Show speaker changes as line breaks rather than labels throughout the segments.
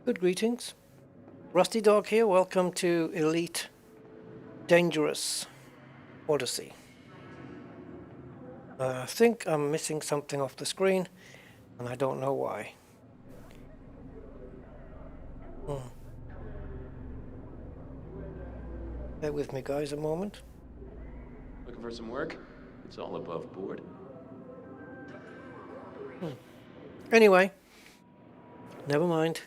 Good greetings. Rusty Dog here. Welcome to Elite Dangerous Odyssey. I think I'm missing something off the screen, and I don't know why. Bear with me, guys, a moment.
Looking for some work? It's all above board.
Anyway, never mind.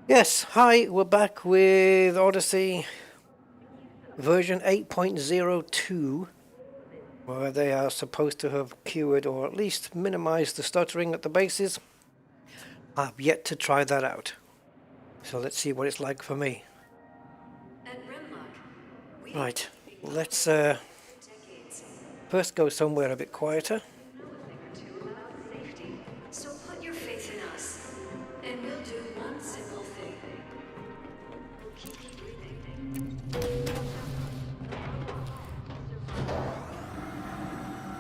Yes, hi, we're back with Odyssey version 8.02, where they are supposed to have cured or at least minimized the stuttering at the bases. I've yet to try that out. So let's see what it's like for me. Right, let's first go somewhere a bit quieter.
So put your faith in us, and we'll do one simple thing. We'll keep you breathing.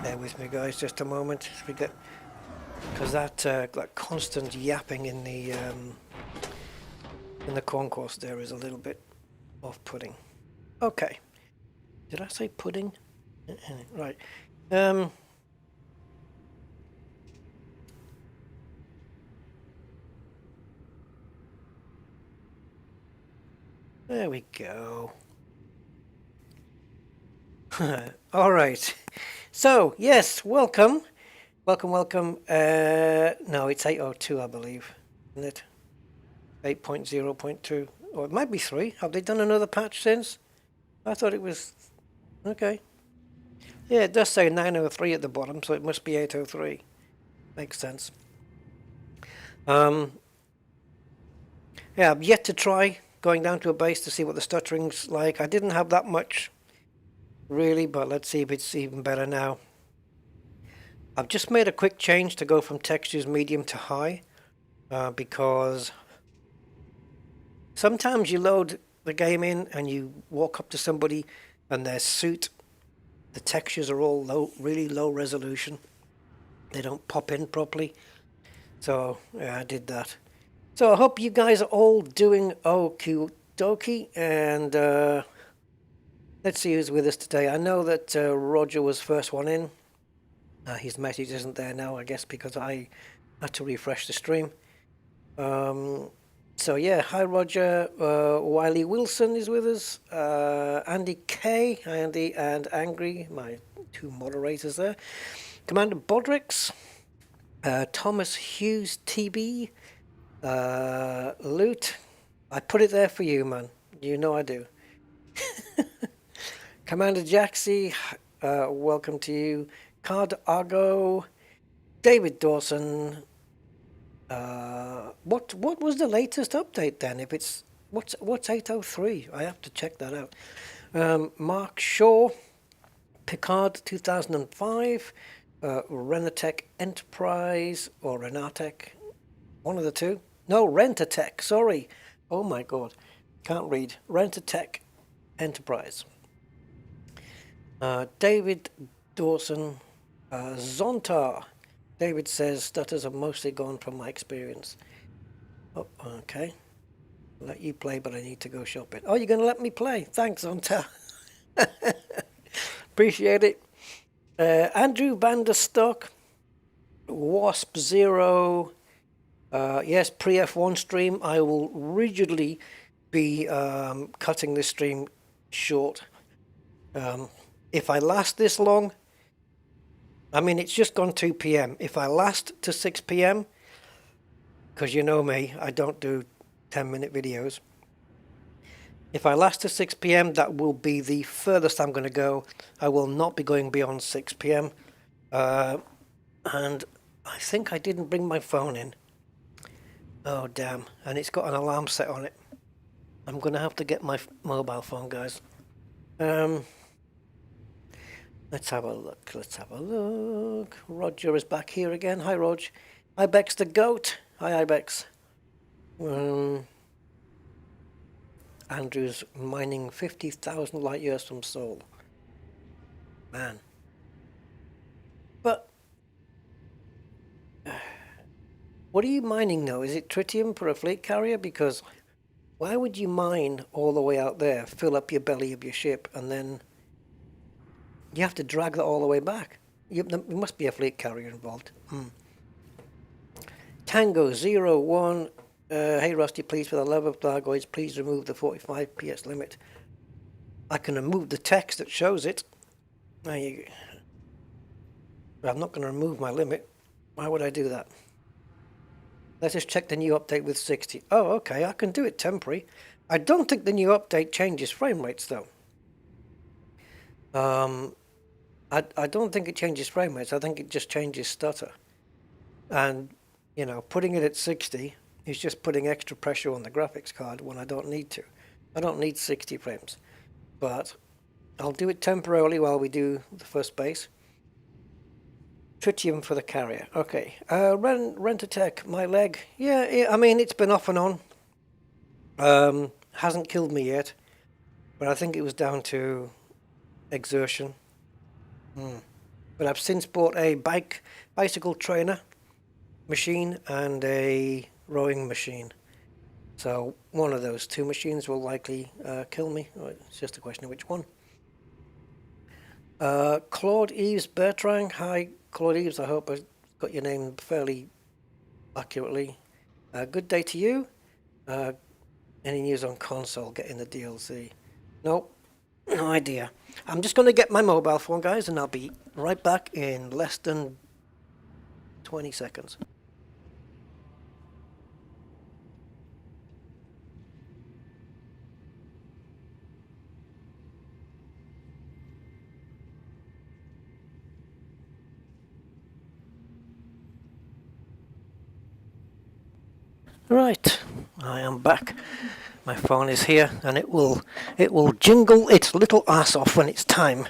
Bear with me, guys, just a moment. We get because that constant yapping in the concourse there is a little bit off-putting. Okay, did I say pudding? Right. There we go. All right. So, yes, welcome. Welcome. No, it's 8.02, I believe, isn't it? 8.0.2. Or it might be 3. Have they done another patch since? I thought it was... Okay. Yeah, it does say 903 at the bottom, so it must be 803. Makes sense. Yeah, I've yet to try going down to a base to see what the stuttering's like. I didn't have that much, really, but let's see if it's even better now. I've just made a quick change to go from textures medium to high, because sometimes you load the game in and you walk up to somebody and their suit, the textures are all low, really low resolution. They don't pop in properly. So yeah, I did that. So I hope you guys are all doing okie dokie, and let's see who's with us today. I know that Roger was first one in. His message isn't there now, I guess, because I had to refresh the stream. So yeah, hi Roger. Wiley Wilson is with us. Andy K, Andy and Angry, my two moderators there. Commander Bodrix, Thomas Hughes TB, Loot. I put it there for you, man. You know I do. Commander Jaxie, welcome to you. Card Argo, David Dawson. What was the latest update then? If it's what's 803? I have to check that out. Mark Shaw, Picard 2005, Renatec Enterprise or Renatec, one of the two. No, Rentatec. Sorry. Oh my God, can't read. Rentatec Enterprise. David Dawson, Zontar. David says stutters are mostly gone from my experience. Oh, okay. I'll let you play, but I need to go shopping. Oh, you're going to let me play? Thanks, Zontar. Appreciate it. Andrew Vanderstock, Wasp Zero. Yes, pre-F1 stream. I will rigidly be cutting this stream short. If I last this long, I mean, it's just gone 2 p.m. If I last to 6 p.m., because you know me, I don't do 10-minute videos. If I last to 6 p.m., that will be the furthest I'm going to go. I will not be going beyond 6 p.m. And I think I didn't bring my phone in. Oh, damn. And it's got an alarm set on it. I'm going to have to get my mobile phone, guys. Let's have a look. Roger is back here again. Hi, Rog. Ibex the Goat. Hi, Ibex. Andrew's mining 50,000 light years from Seoul. Man. But What are you mining now? Is it tritium for a fleet carrier? Because why would you mine all the way out there, fill up your belly of your ship, and then you have to drag that all the way back? There must be a fleet carrier involved. Tango 01. Hey Rusty, please, for the love of Thargoids, please remove the 45 PS limit. I can remove the text that shows it. There you go. But I'm not going to remove my limit. Why would I do that? Let's just check the new update with 60. Oh, okay, I can do it temporary. I don't think the new update changes frame rates, though. I don't think it changes frame rates. I think it just changes stutter. And, you know, putting it at 60 is just putting extra pressure on the graphics card when I don't need to. I don't need 60 frames. But I'll do it temporarily while we do the first base. Tritium for the carrier. Okay. Rent-a-tech, my leg. Yeah, I mean, it's been off and on. Hasn't killed me yet. But I think it was down to exertion. But I've since bought a bicycle trainer machine and a rowing machine. So one of those two machines will likely kill me. It's just a question of which one. Claude Eves Bertrand. Hi, Claude Eves. I hope I got your name fairly accurately. Good day to you. Any news on console getting the DLC? Nope. No idea. I'm just going to get my mobile phone, guys, and I'll be right back in less than 20 seconds. Right, I am back. My phone is here, and it will jingle its little ass off when it's time.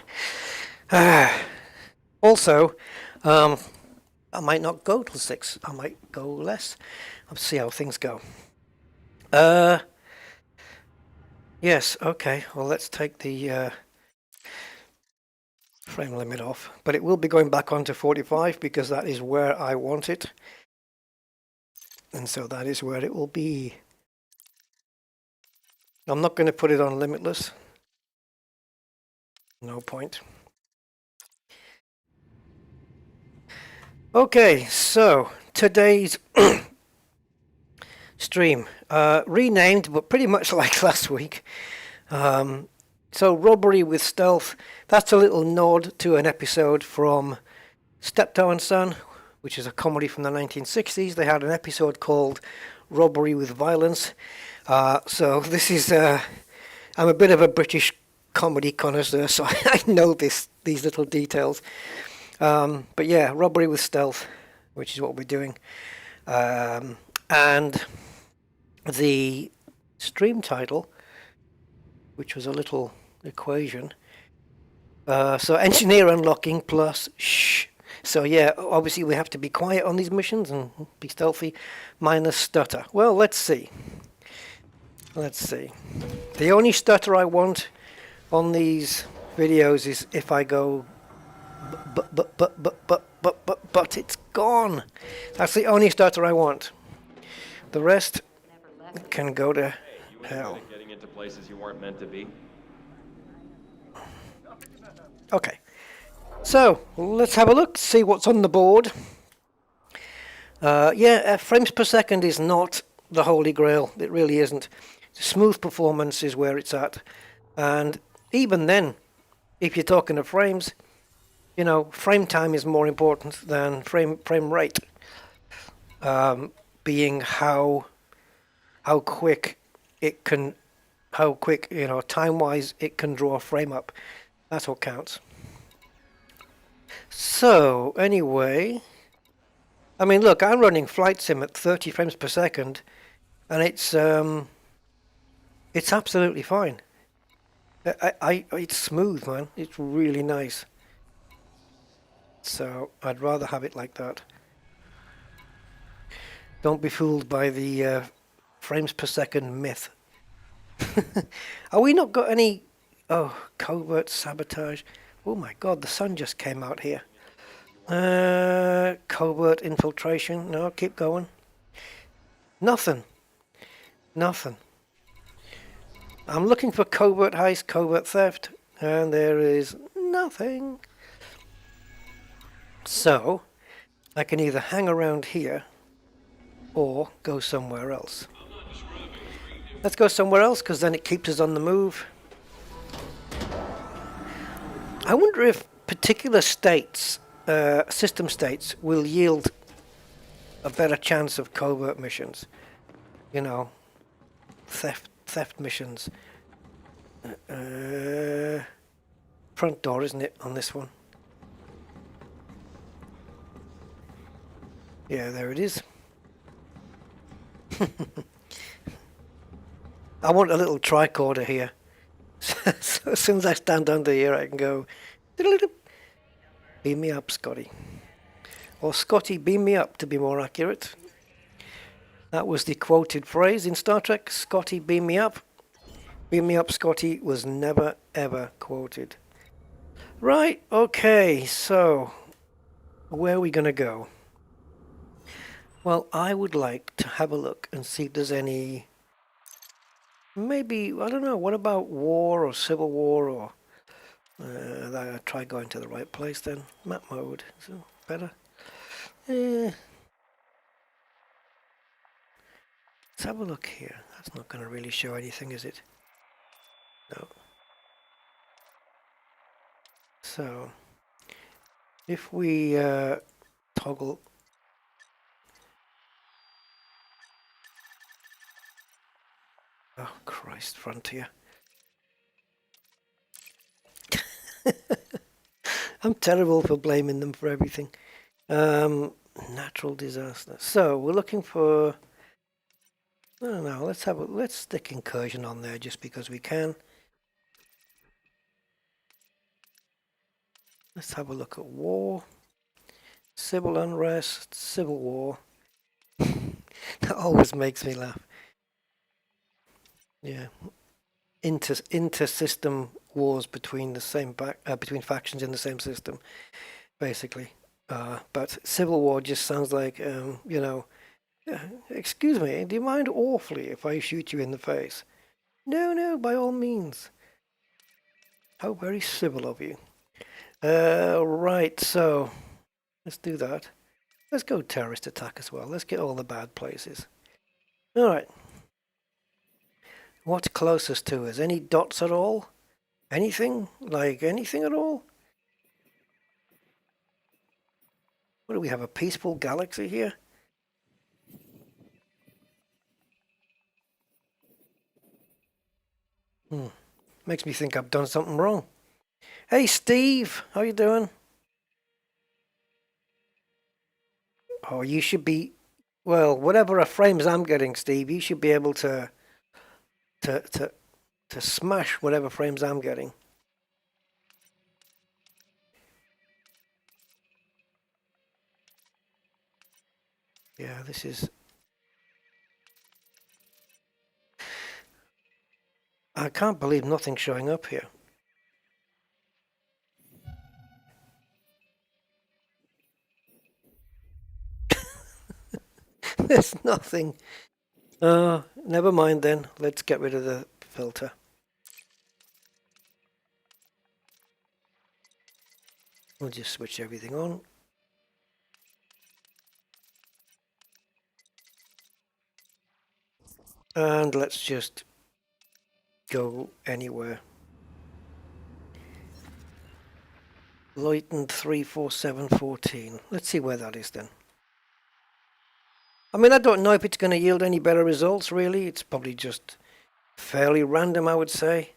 Also, I might not go till 6. I might go less. I'll see how things go. Yes, okay. Well, let's take the frame limit off, but it will be going back onto 45 because that is where I want it. And so that is where it will be. I'm not going to put it on limitless. No point. Okay, so today's stream, renamed, but pretty much like last week. So Robbery with Stealth, that's a little nod to an episode from Steptoe and Son, which is a comedy from the 1960s. They had an episode called Robbery with Violence. So this is, I'm a bit of a British comedy connoisseur, so I know these little details. But yeah, Robbery with Stealth, which is what we're doing. And the stream title, which was a little equation. So engineer unlocking plus shh. So yeah, obviously we have to be quiet on these missions and be stealthy, minus stutter. Well, let's see. Let's see. The only stutter I want on these videos is if I go but it's gone. That's the only stutter I want. The rest can go to hell.
Getting into places you weren't meant to be.
Okay. So, let's have a look, see what's on the board. Yeah, frames per second is not the holy grail. It really isn't. Smooth performance is where it's at. And even then, if you're talking of frames, you know, frame time is more important than frame rate. Being how quick it can, you know, time-wise it can draw a frame up. That's what counts. So, anyway, I mean, look, I'm running Flight Sim at 30 frames per second, and it's absolutely fine. It's smooth, man. It's really nice. So, I'd rather have it like that. Don't be fooled by the frames per second myth. Are we not got any... Oh, covert sabotage. Oh my god, the sun just came out here. Covert infiltration. No, keep going. Nothing. Nothing. I'm looking for covert heist, covert theft, and there is nothing. So, I can either hang around here or go somewhere else. Let's go somewhere else because then it keeps us on the move. I wonder if particular states, system states, will yield a better chance of covert missions. You know, theft missions. Front door, isn't it, on this one? Yeah, there it is. I want a little tricorder here. So as soon as I stand under here, I can go, beam me up, Scotty. Or Scotty, beam me up, to be more accurate. That was the quoted phrase in Star Trek, Scotty, beam me up. Beam me up, Scotty was never, ever quoted. Right, okay, so where are we going to go? Well, I would like to have a look and see if there's any... Maybe, I don't know, what about war or civil war or... I'll try going to the right place then. Map mode, is it better? Let's have a look here. That's not going to really show anything, is it? No. So, if we toggle... Oh, Christ, Frontier. I'm terrible for blaming them for everything. Natural disaster. So, we're looking for... I don't know, let's stick incursion on there just because we can. Let's have a look at war. Civil unrest, civil war. That always makes me laugh. Yeah. Inter-system wars between the same between factions in the same system, basically. But civil war just sounds like, you know, excuse me, do you mind awfully if I shoot you in the face? No, no, by all means. How very civil of you. Right, so let's do that. Let's go terrorist attack as well. Let's get all the bad places. All right. What's closest to us? Any dots at all? Anything? Like anything at all? What do we have? A peaceful galaxy here? Makes me think I've done something wrong. Hey Steve, how you doing? Oh, you should be, well, whatever frames I'm getting, Steve, you should be able to smash whatever frames I'm getting. Yeah, this is... I can't believe nothing's showing up here. There's nothing. Never mind then. Let's get rid of the filter. We'll just switch everything on. And let's just go anywhere. Lightened 34714. Let's see where that is then. I mean, I don't know if it's going to yield any better results, really. It's probably just fairly random, I would say.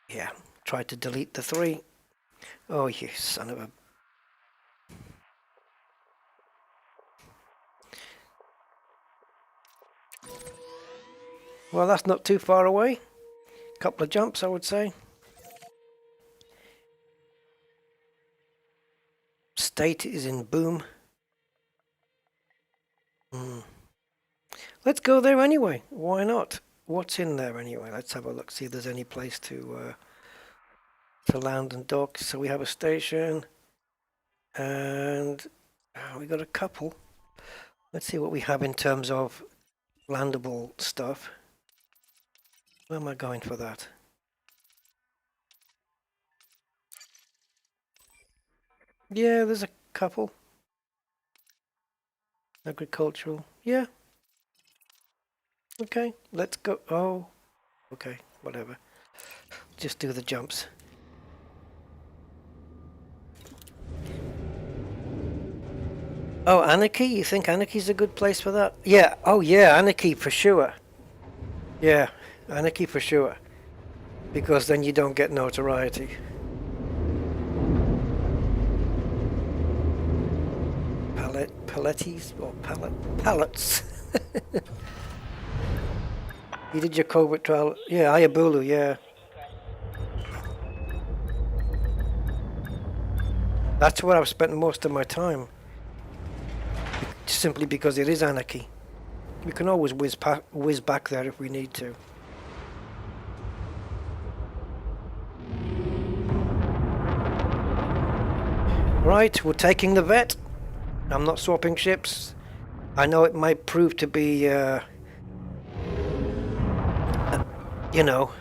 Yeah, try to delete the 3. Oh, you son of a... Well, that's not too far away. Couple of jumps, I would say. State is in boom. Let's go there anyway. Why not? What's in there anyway? Let's have a look. See if there's any place to land and dock. So we have a station, and we got a couple. Let's see what we have in terms of landable stuff. Where am I going for that? Yeah, there's a couple. Agricultural. Yeah. Okay, let's go. Oh, okay, whatever. Just do the jumps. Oh, Anarchy? You think Anarchy's a good place for that? Yeah. Oh, yeah, Anarchy for sure. Yeah, Anarchy for sure. Because then you don't get notoriety. Palettes or pallets. You did your covert trial. Yeah, Ayabulu, yeah. That's where I've spent most of my time. Simply because it is Anarchy. We can always whiz back there if we need to. Right, we're taking the vet. I'm not swapping ships. I know it might prove to be, you know,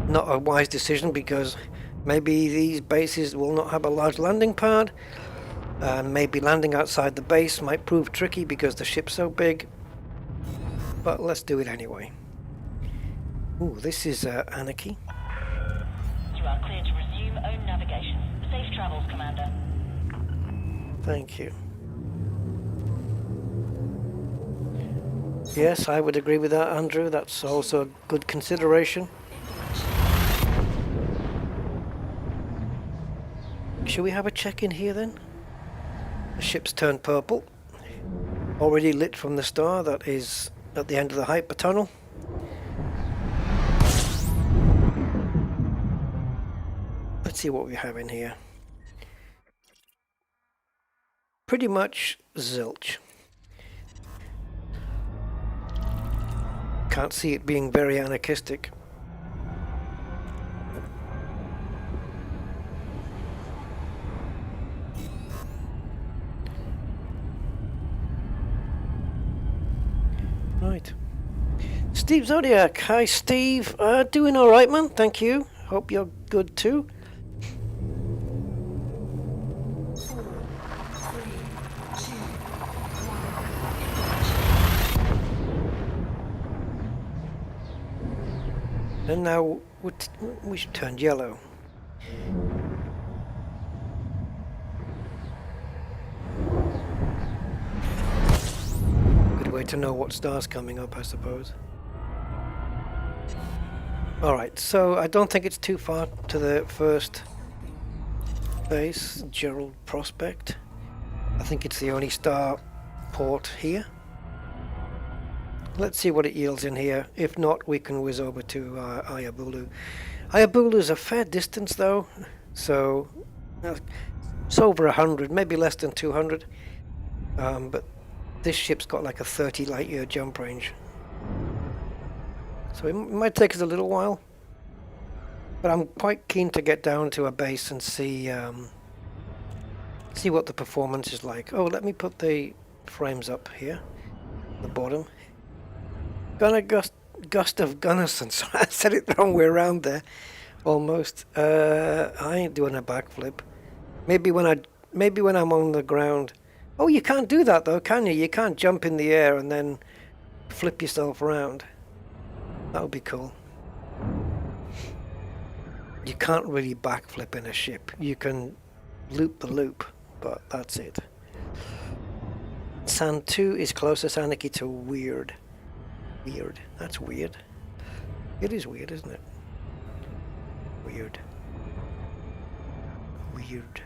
not a wise decision because maybe these bases will not have a large landing pad. And maybe landing outside the base might prove tricky because the ship's so big. But let's do it anyway. Ooh, this is Anarchy.
You are clear to resume own navigation. Safe travels, Commander.
Thank you. Yes, I would agree with that, Andrew. That's also a good consideration. Should we have a check in here then? The ship's turned purple. Already lit from the star that is at the end of the hyper tunnel. Let's see what we have in here. Pretty much zilch. Can't see it being very anarchistic. Right. Steve Zodiac. Hi, Steve. Doing all right, man. Thank you. Hope you're good too. And now we should turn yellow. Good way to know what star's coming up, I suppose. Alright, so I don't think it's too far to the first base, Gerald Prospect. I think it's the only star port here. Let's see what it yields in here. If not, we can whiz over to Ayabulu. Ayabulu's a fair distance though, so it's over 100, maybe less than 200. But this ship's got like a 30 light year jump range. So it might take us a little while. But I'm quite keen to get down to a base and see what the performance is like. Oh, let me put the frames up here, the bottom. Gunner Gust of Gunnarsson. So I said it the wrong way around there, almost. I ain't doing a backflip. Maybe when I'm on the ground. Oh, you can't do that though, can you? You can't jump in the air and then flip yourself around. That would be cool. You can't really backflip in a ship. You can loop the loop, but that's it. Sand 2 is closest Anarchy to weird. Weird. That's weird. It is weird, isn't it? Weird. Weird.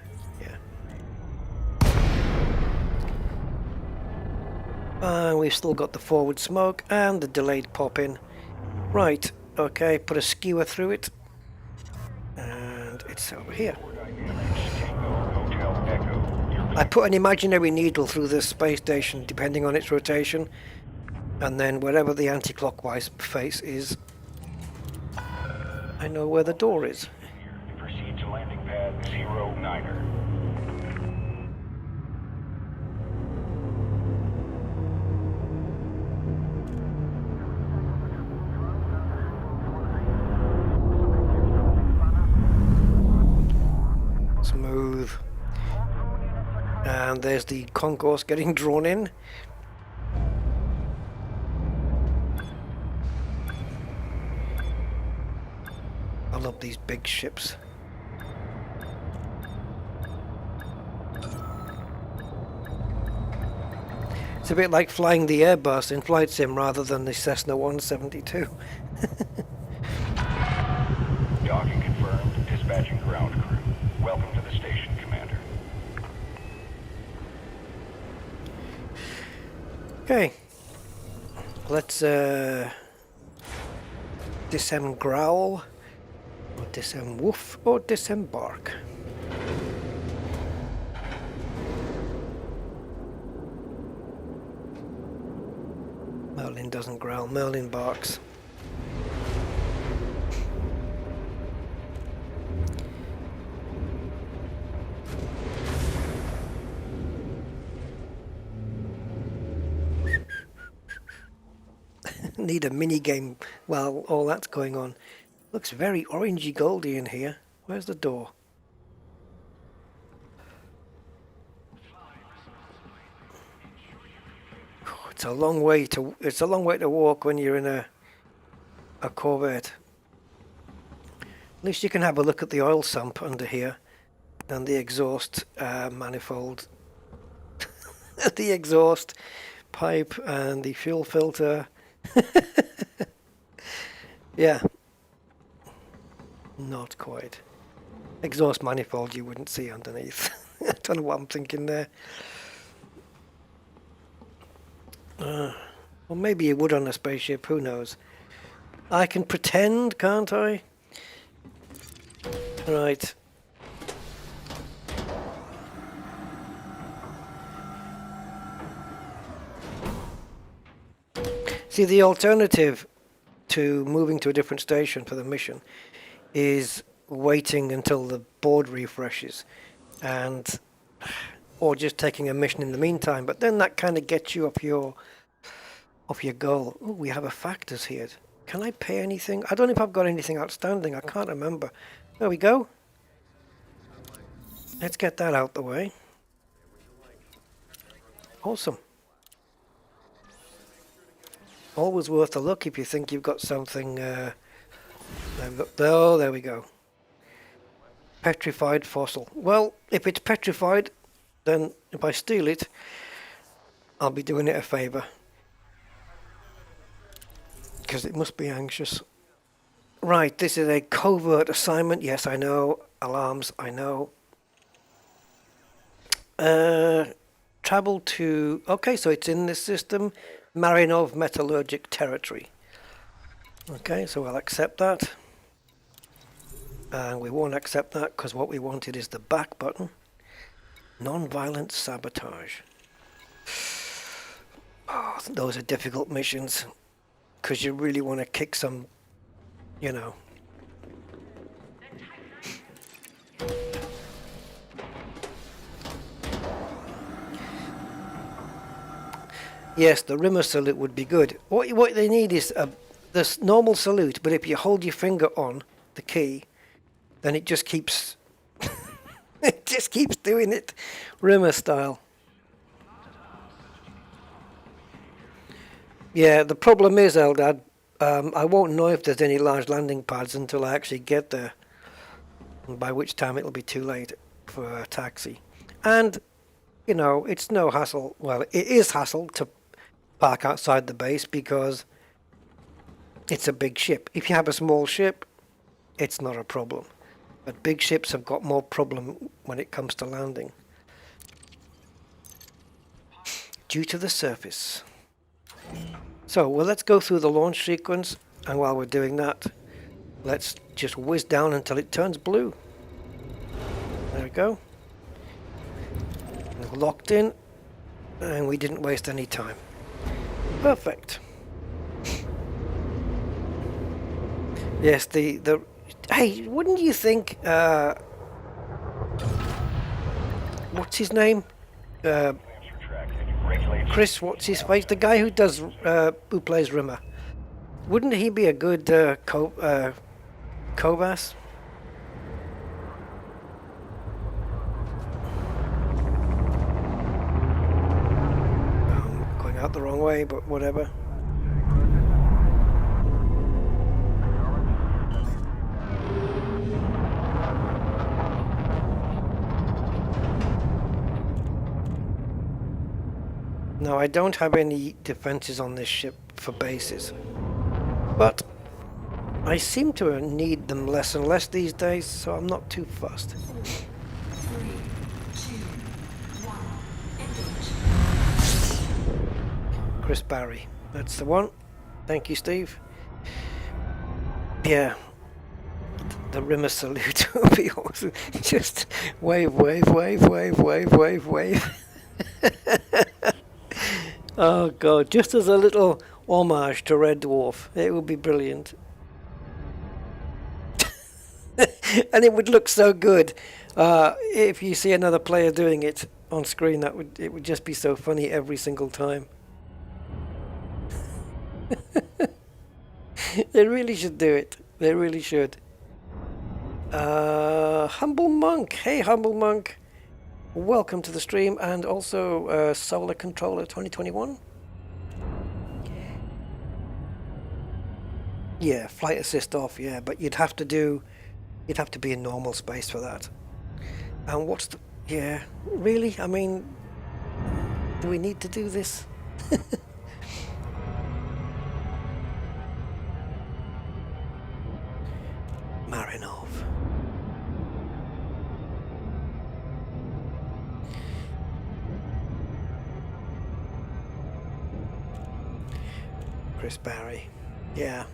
Yeah. We've still got the forward smoke and the delayed pop-in. Right. Okay, put a skewer through it. And it's over here. I put an imaginary needle through the space station depending on its rotation. And then wherever the anti-clockwise face is, I know where the door is.
Proceed to landing pad 09er.
And there's the concourse getting drawn in. I love these big ships. It's a bit like flying the Airbus in Flight Sim rather than the Cessna 172.
Docking confirmed. Dispatching ground crew. Welcome to the station, Commander.
Okay. Let's disemgrowl, or disemwoof, or disembark. Merlin doesn't growl, Merlin barks. Need a mini game while all that's going on. Looks very orangey goldy in here. Where's the door? It's a long way to walk when you're in a Corvette. At least you can have a look at the oil sump under here and the exhaust manifold, the exhaust pipe and the fuel filter. Yeah, not quite. Exhaust manifold you wouldn't see underneath. I don't know what I'm thinking there. Well, maybe you would on a spaceship, who knows? I can pretend, can't I? Right. See, the alternative to moving to a different station for the mission is waiting until the board refreshes, and or just taking a mission in the meantime. But then that kind of gets you off your goal. Oh, we have a factors here. Can I pay anything? I don't know if I've got anything outstanding. I can't remember. There we go. Let's get that out the way. Awesome. Always worth a look if you think you've got something. There we go. Petrified fossil. Well, if it's petrified, then if I steal it, I'll be doing it a favour. Because it must be anxious. Right, this is a covert assignment. Yes, I know. Alarms, I know. Travel to... Okay, so it's in this system. Marinov metallurgic territory. Okay, so I'll accept that. And we won't accept that because what we wanted is the back button. Non-violent sabotage. Oh, those are difficult missions. Because you really want to kick some, you know. Yes, the rimmer salute would be good. What they need is this normal salute, but if you hold your finger on the key, then it just keeps it just keeps doing it rimmer style. Yeah, the problem is, Eldad, I won't know if there's any large landing pads until I actually get there, by which time it'll be too late for a taxi. And, you know, it's no hassle. Well, it is hassle to park outside the base because it's a big ship. If you have a small ship, it's not a problem. But big ships have got more problem when it comes to landing. Due to the surface. So, well, let's go through the launch sequence, and while we're doing that, let's just whiz down until it turns blue. There we go. We're locked in, and we didn't waste any time. Perfect. Yes, the hey, wouldn't you think, what's his name? Chris, what's his face? The guy who plays Rimmer. Wouldn't he be a good Kovas? out the wrong way, but whatever. Now, I don't have any defenses on this ship for bases, but I seem to need them less and less these days, so I'm not too fussed.
4, 3, 2, 1, engage.
Chris Barry, that's the one. Thank you, Steve. Yeah, the Rimmer salute will be awesome. Just wave, wave, wave, wave, wave, wave, wave. Oh god, just as a little homage to Red Dwarf. It would be brilliant. And it would look so good if you see another player doing it on screen. It would just be so funny every single time. They really should do it. They really should. Humble Monk. Hey, Humble Monk. Welcome to the stream, and also Solar Controller 2021. Yeah, flight assist off. Yeah, but you'd have to be in normal space for that. And what's the... Yeah, really? I mean, do we need to do this? Marinov. Chris Barry. Yeah.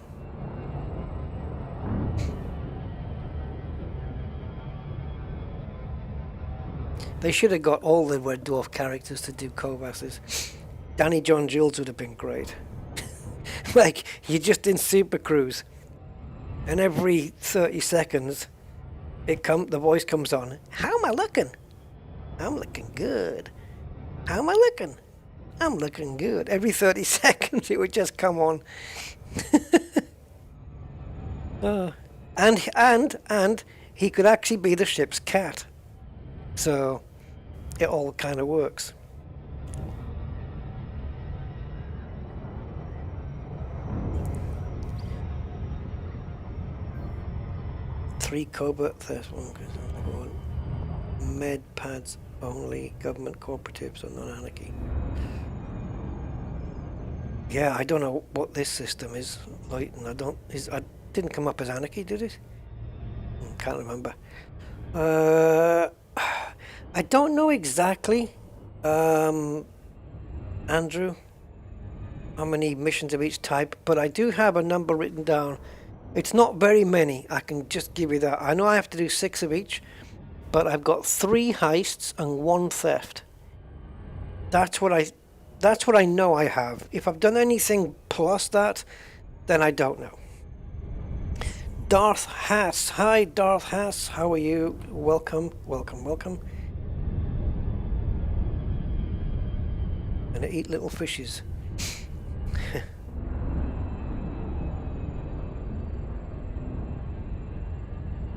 They should have got all the Red Dwarf characters to do Kovas's. Danny John Jules would have been great. Like, you're just in Super Cruise, and every 30 seconds, the voice comes on. How am I looking? I'm looking good. How am I looking? I'm looking good. Every 30 seconds, it would just come on. And he could actually be the ship's cat. So it all kind of works. Three covert, med pads only, government cooperatives or non-anarchy. Yeah, I don't know what this system is, Leighton. I didn't come up as anarchy, did it? Can't remember. I don't know exactly, Andrew, how many missions of each type, but I do have a number written down. It's not very many, I can just give you that. I know I have to do 6 of each, but I've got 3 heists and 1 theft. That's what I know I have. If I've done anything plus that, then I don't know. Darth Haas. Hi, Darth Haas. How are you? Welcome, welcome, welcome. Gonna eat little fishes.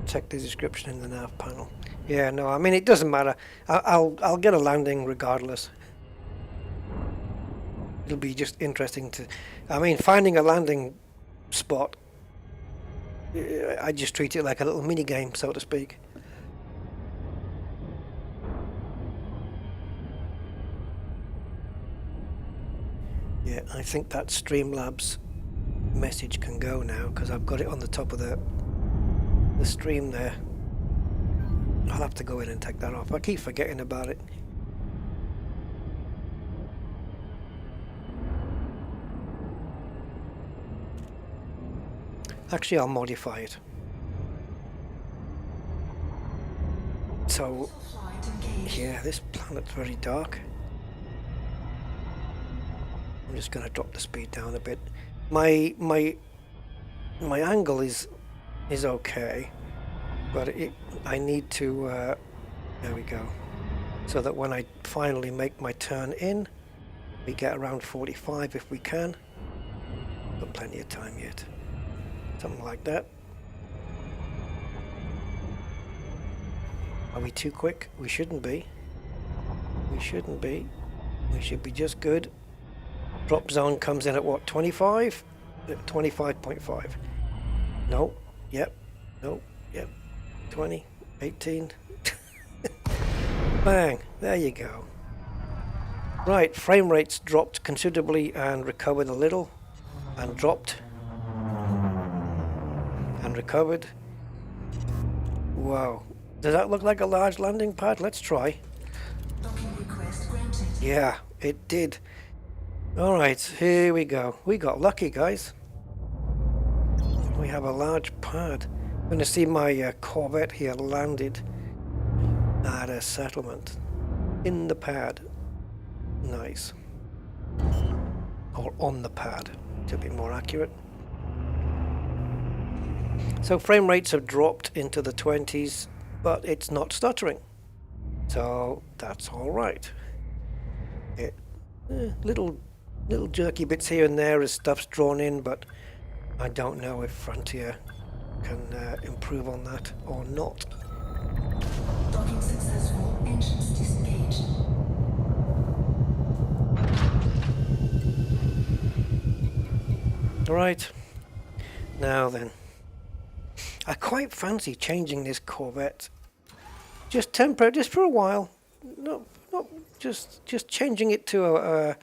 Check the description in the nav panel. Yeah, no, I mean, it doesn't matter. I'll get a landing regardless. It'll be just interesting to... I mean, finding a landing spot, I just treat it like a little mini game, so to speak. Yeah, I think that Streamlabs message can go now, because I've got it on the top of the stream there. I'll have to go in and take that off. I keep forgetting about it. Actually, I'll modify it. So, yeah, this planet's very dark. I'm just going to drop the speed down a bit. My angle is okay, but I need to. There we go. So that when I finally make my turn in, we get around 45 if we can. Got plenty of time yet. Something like that. Are we too quick? We shouldn't be. We shouldn't be. We should be just good. Drop zone comes in at what, 25? 25.5. No. Yep. No. Yep. 20. 18. Bang. There you go. Right, frame rates dropped considerably and recovered a little. And dropped. And recovered. Wow. Does that look like a large landing pad? Let's try. Yeah, it did. Alright, here we go. We got lucky, guys. We have a large pad. I'm going to see my Corvette here landed at a settlement. In the pad. Nice. Or on the pad, to be more accurate. So frame rates have dropped into the 20s, but it's not stuttering. So that's alright. Little jerky bits here and there as stuff's drawn in, but I don't know if Frontier can improve on that or not.
Docking successful. Engines disengaged.
Alright. Now then. I quite fancy changing this Corvette. Just temporary, just for a while. No, just changing it to a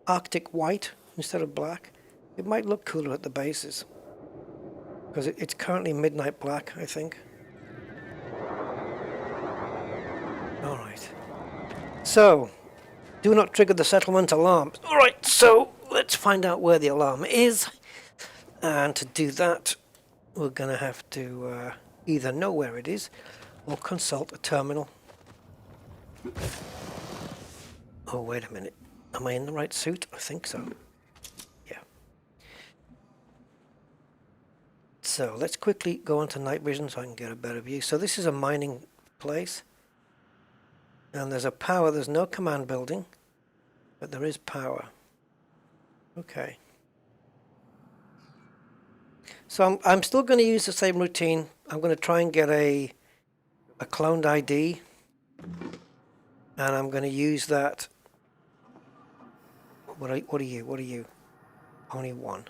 Arctic white instead of black. It might look cooler at the bases. Because it's currently midnight black, I think. Alright. So, do not trigger the settlement alarm. Alright, so let's find out where the alarm is. And to do that, we're going to have to either know where it is or consult a terminal. Oh, wait a minute. Am I in the right suit? I think so. Yeah. So let's quickly go onto night vision so I can get a better view. So this is a mining place. And there's a power. There's no command building. But there is power. Okay. So I'm still going to use the same routine. I'm going to try and get a cloned ID. And I'm going to use that. What are you? Only one.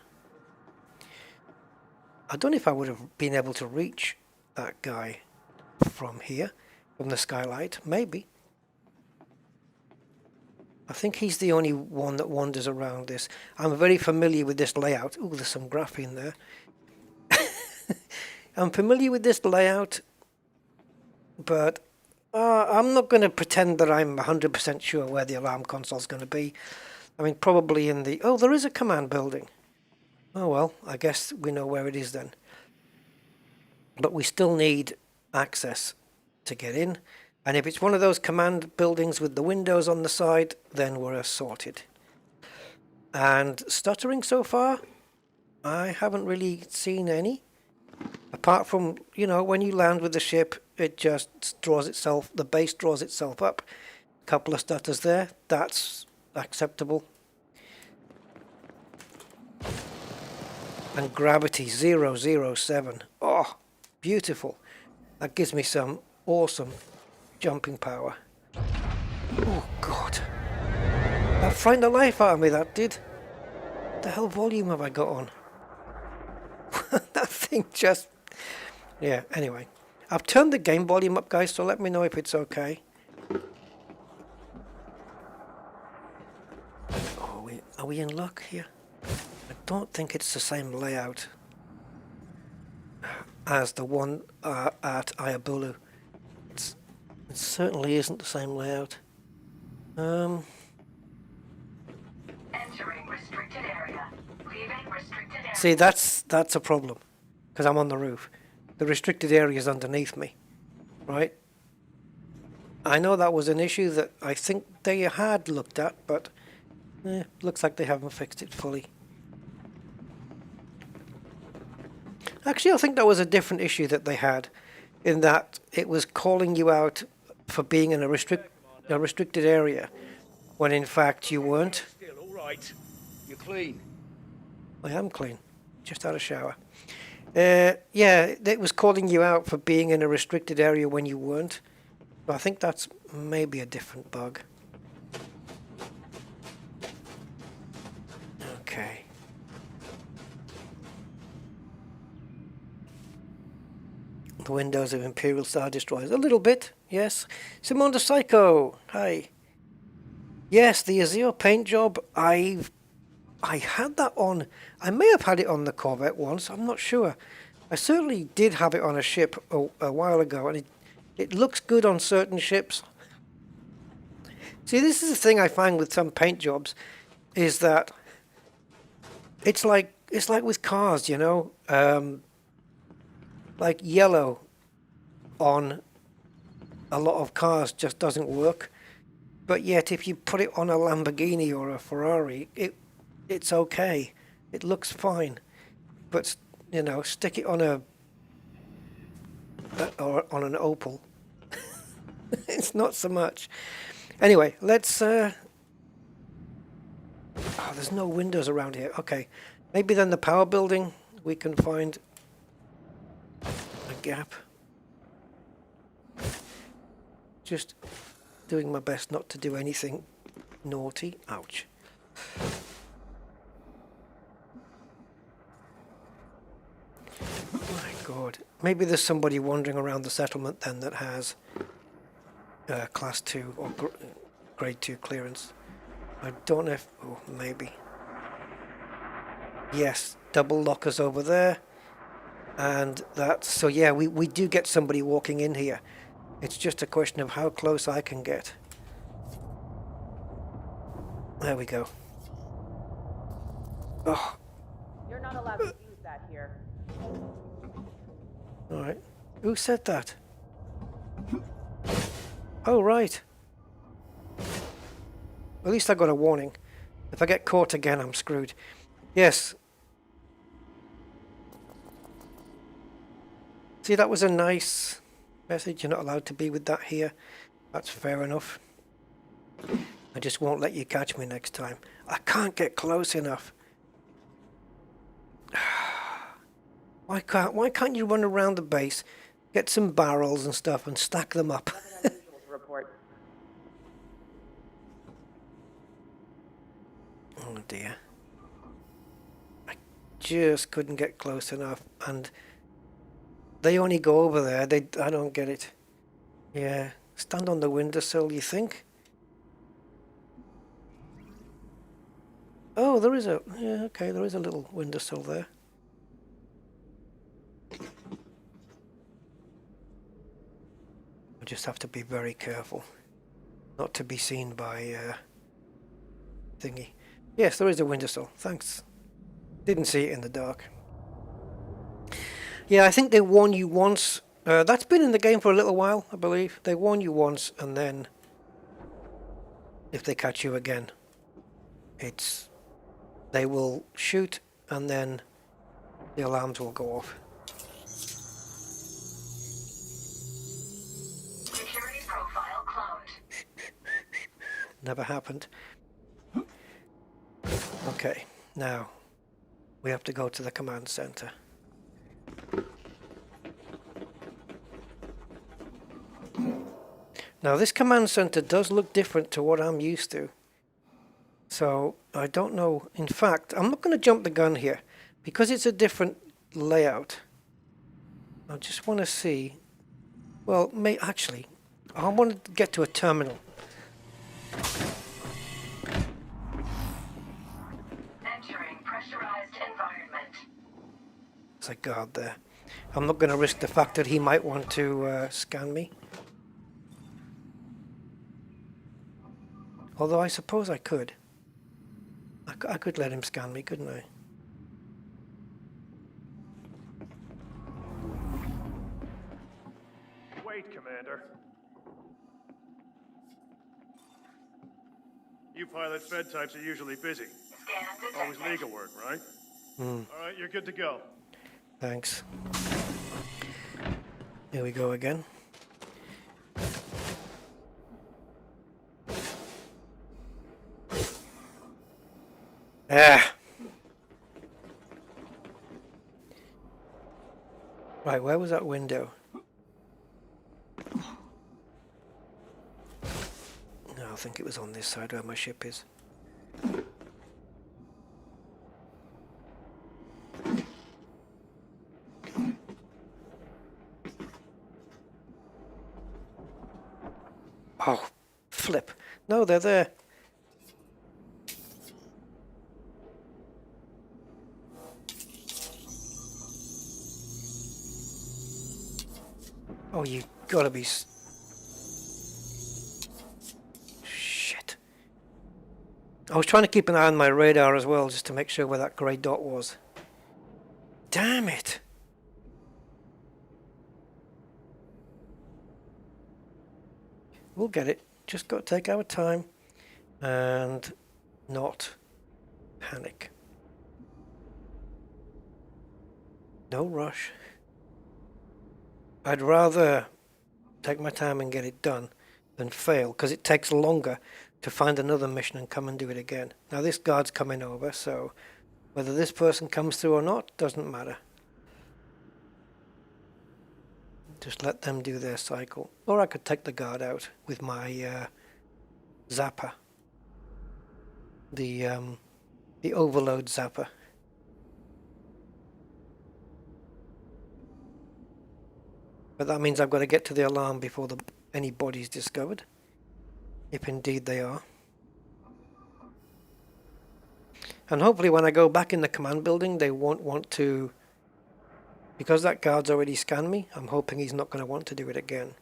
I don't know if I would have been able to reach that guy from here, from the skylight. Maybe. I think he's the only one that wanders around this. I'm very familiar with this layout. Ooh, there's some graphene there. I'm familiar with this layout, but I'm not going to pretend that I'm 100% sure where the alarm console is going to be. I mean, probably in the... Oh, there is a command building. Oh, well, I guess we know where it is then. But we still need access to get in. And if it's one of those command buildings with the windows on the side, then we're sorted. And stuttering so far, I haven't really seen any. Apart from, you know, when you land with the ship, it just draws itself, the base draws itself up. A couple of stutters there, that's acceptable. And gravity 007. Oh, beautiful. That gives me some awesome jumping power. Oh, God. That frightened the life out of me, that did. What the hell volume have I got on? That thing just... Yeah, anyway. I've turned the game volume up, guys, so let me know if it's okay. Oh, are we in luck here? I don't think it's the same layout as the one at Ayabulu. It certainly isn't the same layout.
Entering restricted area. Leaving restricted area.
See, that's a problem, because I'm on the roof. The restricted area is underneath me, right? I know that was an issue that I think they had looked at, but looks like they haven't fixed it fully. Actually, I think that was a different issue that they had, in that it was calling you out for being in a restricted area, when in fact you weren't.
Still all right. You're clean.
I am clean, just had a shower. Yeah, it was calling you out for being in a restricted area when you weren't. But I think that's maybe a different bug. the windows of Imperial Star Destroyers. A little bit, yes. Simone the Psycho, hi. Yes, the Azure paint job, I had that on, I may have had it on the Corvette once, I'm not sure. I certainly did have it on a ship a while ago, and it looks good on certain ships. See, this is the thing I find with some paint jobs, is that it's like with cars, you know, like yellow on a lot of cars just doesn't work. But yet, if you put it on a Lamborghini or a Ferrari, it's okay. It looks fine. But you know, stick it on or on an Opel, it's not so much. Anyway, let's. Oh, there's no windows around here. Okay, maybe then the power building we can find a gap. Just doing my best not to do anything naughty. Ouch. My God. Maybe there's somebody wandering around the settlement then that has class 2 or grade 2 clearance. I don't know if... Oh, maybe. Yes, double lockers over there. And that's... So yeah, we do get somebody walking in here. It's just a question of how close I can get. There we go. Oh.
You're not allowed to use that here.
Alright. Who said that? Oh, right. At least I got a warning. If I get caught again, I'm screwed. Yes. See, that was a nice message. You're not allowed to be with that here. That's fair enough. I just won't let you catch me next time. I can't get close enough. Why can't you run around the base, get some barrels and stuff and stack them up?
Report.
Oh dear. I just couldn't get close enough, and they only go over there. I don't get it. Yeah, stand on the windowsill, you think? Oh, there is a... Yeah, okay, there is a little windowsill there. I just have to be very careful not to be seen by thingy. Yes, there is a windowsill. Thanks. Didn't see it in the dark. Yeah, I think they warn you once. That's been in the game for a little while, I believe. They warn you once, and then if they catch you again, they will shoot, and then the alarms will go off.
Security profile cloned.
Never happened. Okay, now we have to go to the command center. Now this command center does look different to what I'm used to. So I don't know. In fact, I'm not going to jump the gun here because it's a different layout. I just want to see. Well, actually, I want to get to a terminal.
Entering pressurized environment.
There's a guard there. I'm not going to risk the fact that he might want to scan me. Although I suppose I could. I could let him scan me, couldn't I?
Wait, Commander. You pilot Fed types are usually busy.
Scan detected.
Always legal work, right? All right, you're good to go.
Thanks. Here we go again. Ah. Right, where was that window? No, I think it was on this side where my ship is. Oh, flip. No, they're there. Oh, you gotta be... Shit. I was trying to keep an eye on my radar as well, just to make sure where that grey dot was. Damn it! We'll get it. Just got to take our time and not panic. No rush. I'd rather take my time and get it done than fail, because it takes longer to find another mission and come and do it again. Now this guard's coming over, so whether this person comes through or not doesn't matter. Just let them do their cycle. Or I could take the guard out with my zapper. The overload zapper. But that means I've got to get to the alarm before any body's discovered. If indeed they are. And hopefully when I go back in the command building, they won't want to... Because that guard's already scanned me, I'm hoping he's not going to want to do it again.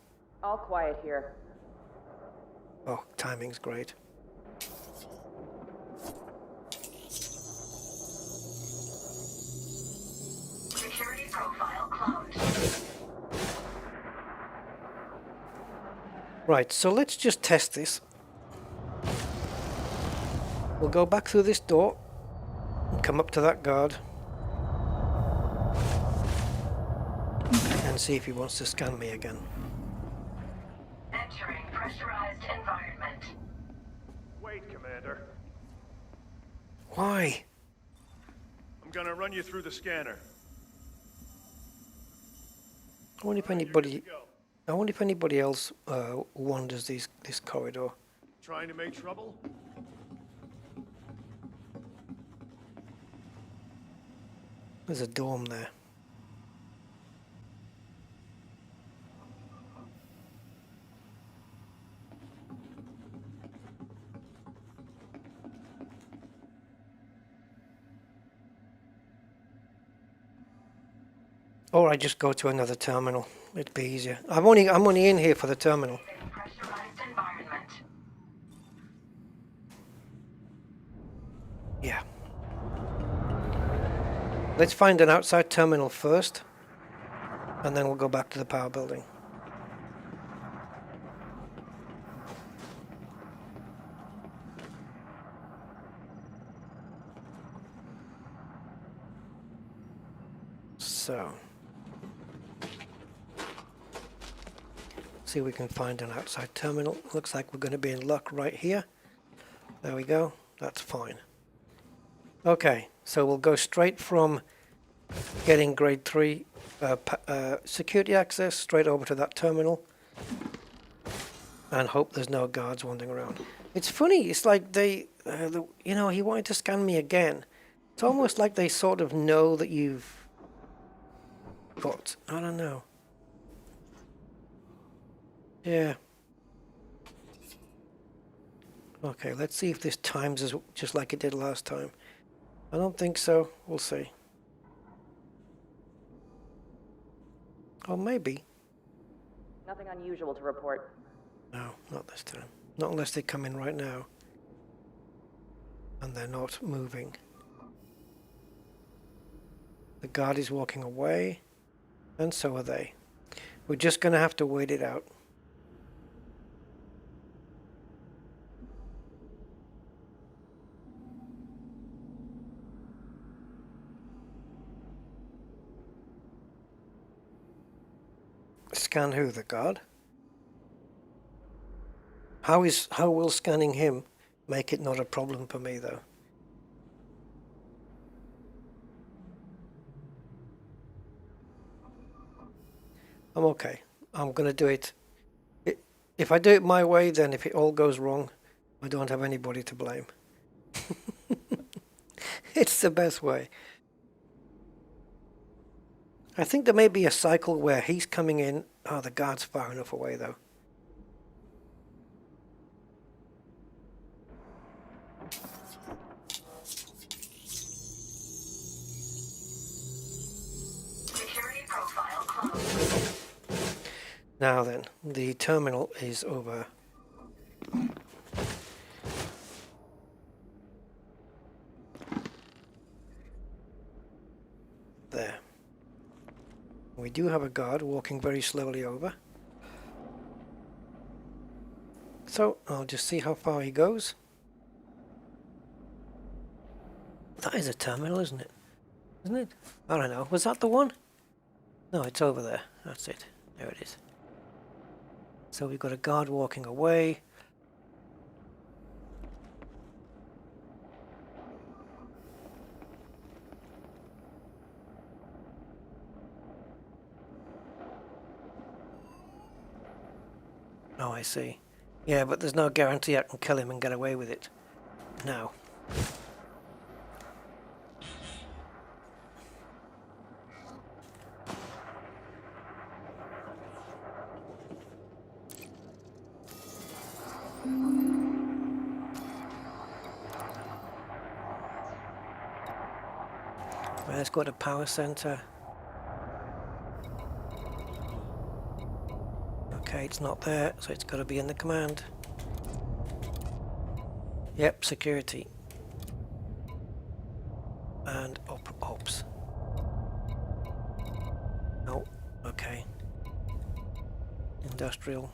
All quiet here.
Oh, timing's great.
Security profile closed.
Right, so let's just test this. We'll go back through this door and come up to that guard and see if he wants to scan me again.
Entering pressurized environment.
Wait, Commander.
Why?
I'm gonna run you through the scanner.
I wonder if
You're good
anybody...
to go.
I wonder if anybody else wanders this corridor.
Trying to make trouble?
There's a dorm there. Or I just go to another terminal. It'd be easier. I'm only in here for the terminal.
Pressurized environment.
Yeah. Let's find an outside terminal first, and then we'll go back to the power building. So, see if we can find an outside terminal. Looks like we're going to be in luck right here. There we go. That's fine. Okay, so we'll go straight from getting grade 3 security access straight over to that terminal and hope there's no guards wandering around. It's funny, it's like they, you know, he wanted to scan me again. It's almost like they sort of know that you've got, I don't know. Yeah. Okay, let's see if this times is just like it did last time. I don't think so. We'll see. Or maybe.
Nothing unusual to report.
No, not this time. Not unless they come in right now. And they're not moving. The guard is walking away. And so are they. We're just going to have to wait it out. Scan who? The guard? How will scanning him make it not a problem for me, though? I'm okay. I'm going to do it. If I do it my way, then if it all goes wrong, I don't have anybody to blame. It's the best way. I think there may be a cycle where he's coming in. Oh, the guard's far enough away, though. Now then, the terminal is over. There. We do have a guard walking very slowly over. So I'll just see how far he goes. That is a terminal, isn't it? Isn't it? I don't know. Was that the one? No, it's over there. That's it. There it is. So we've got a guard walking away. Oh, I see. Yeah, but there's no guarantee I can kill him and get away with it. Now. Right, let's go to power center. Okay, it's not there, so it's got to be in the command. Yep, security. And ops. Oh, okay. Industrial.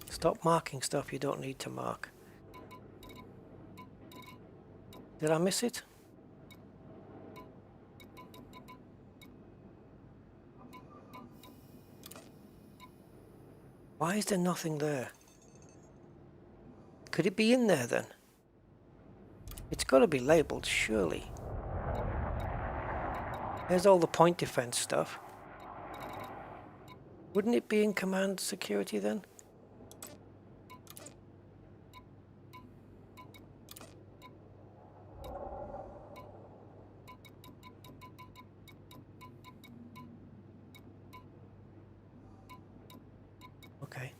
Stop marking stuff you don't need to mark. Did I miss it? Why is there nothing there? Could it be in there then? It's got to be labelled, surely. There's all the point defense stuff. Wouldn't it be in command security then? Okay.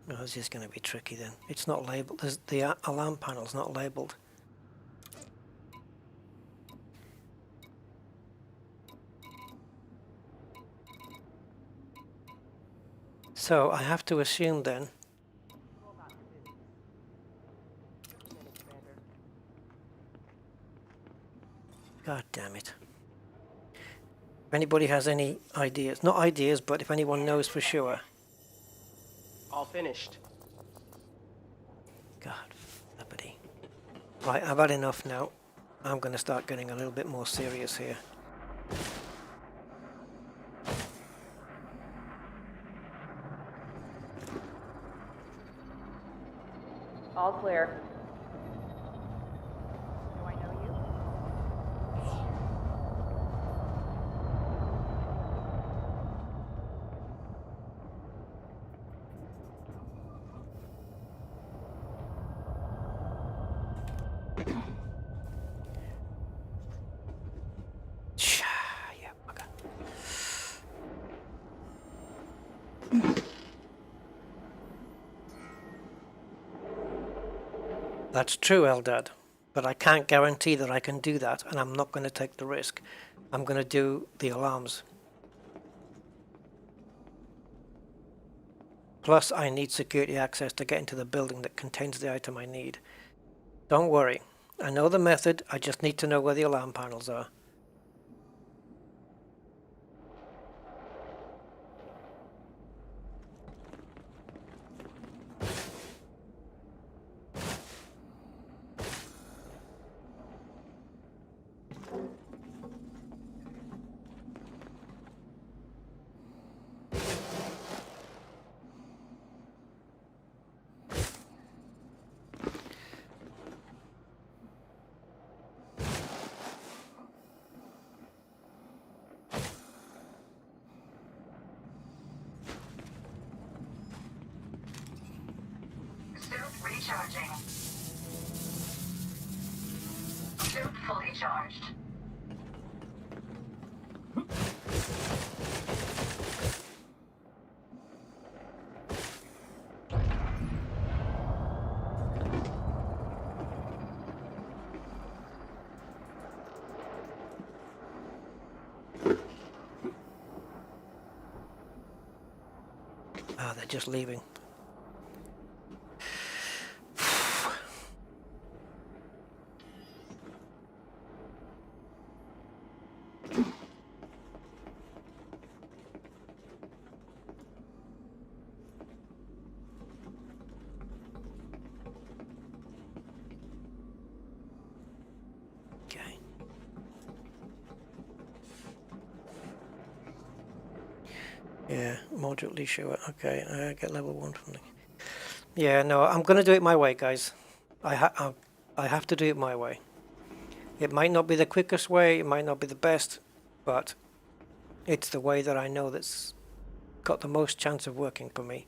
Oh, this is going to be tricky then. It's not labelled. The alarm panel's not labelled. So I have to assume then. God damn it. If anybody has any ideas, not ideas, but if anyone knows for sure.
All finished.
God, flippity. Right, I've had enough now. I'm going to start getting a little bit more serious here.
All clear. Do I know you?
Yeah, bugger. That's true, Eldad, but I can't guarantee that I can do that, and I'm not going to take the risk. I'm going to do the alarms. Plus, I need security access to get into the building that contains the item I need. Don't worry. I know the method, I just need to know where the alarm panels are.
Suit recharging. Suit fully charged.
Ah, they're just leaving. Okay. Yeah, moderately sure. Okay, I get level 1 from the... Yeah, no, I'm gonna do it my way, guys. I have to do it my way. It might not be the quickest way, it might not be the best, but it's the way that I know that's got the most chance of working for me.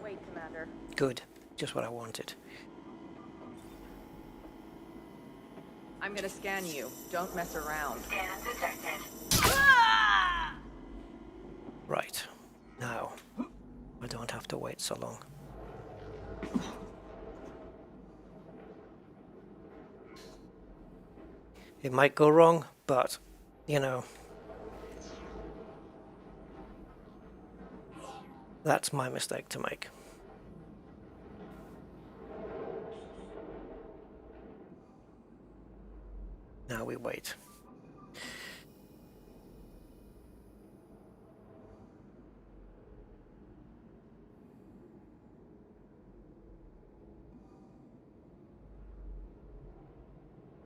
Wait, Commander.
Good, just what I wanted.
I'm gonna scan you. Don't mess around.
Scan detected.
Right, now I don't have to wait so long. It might go wrong, but you know, that's my mistake to make. Now we wait.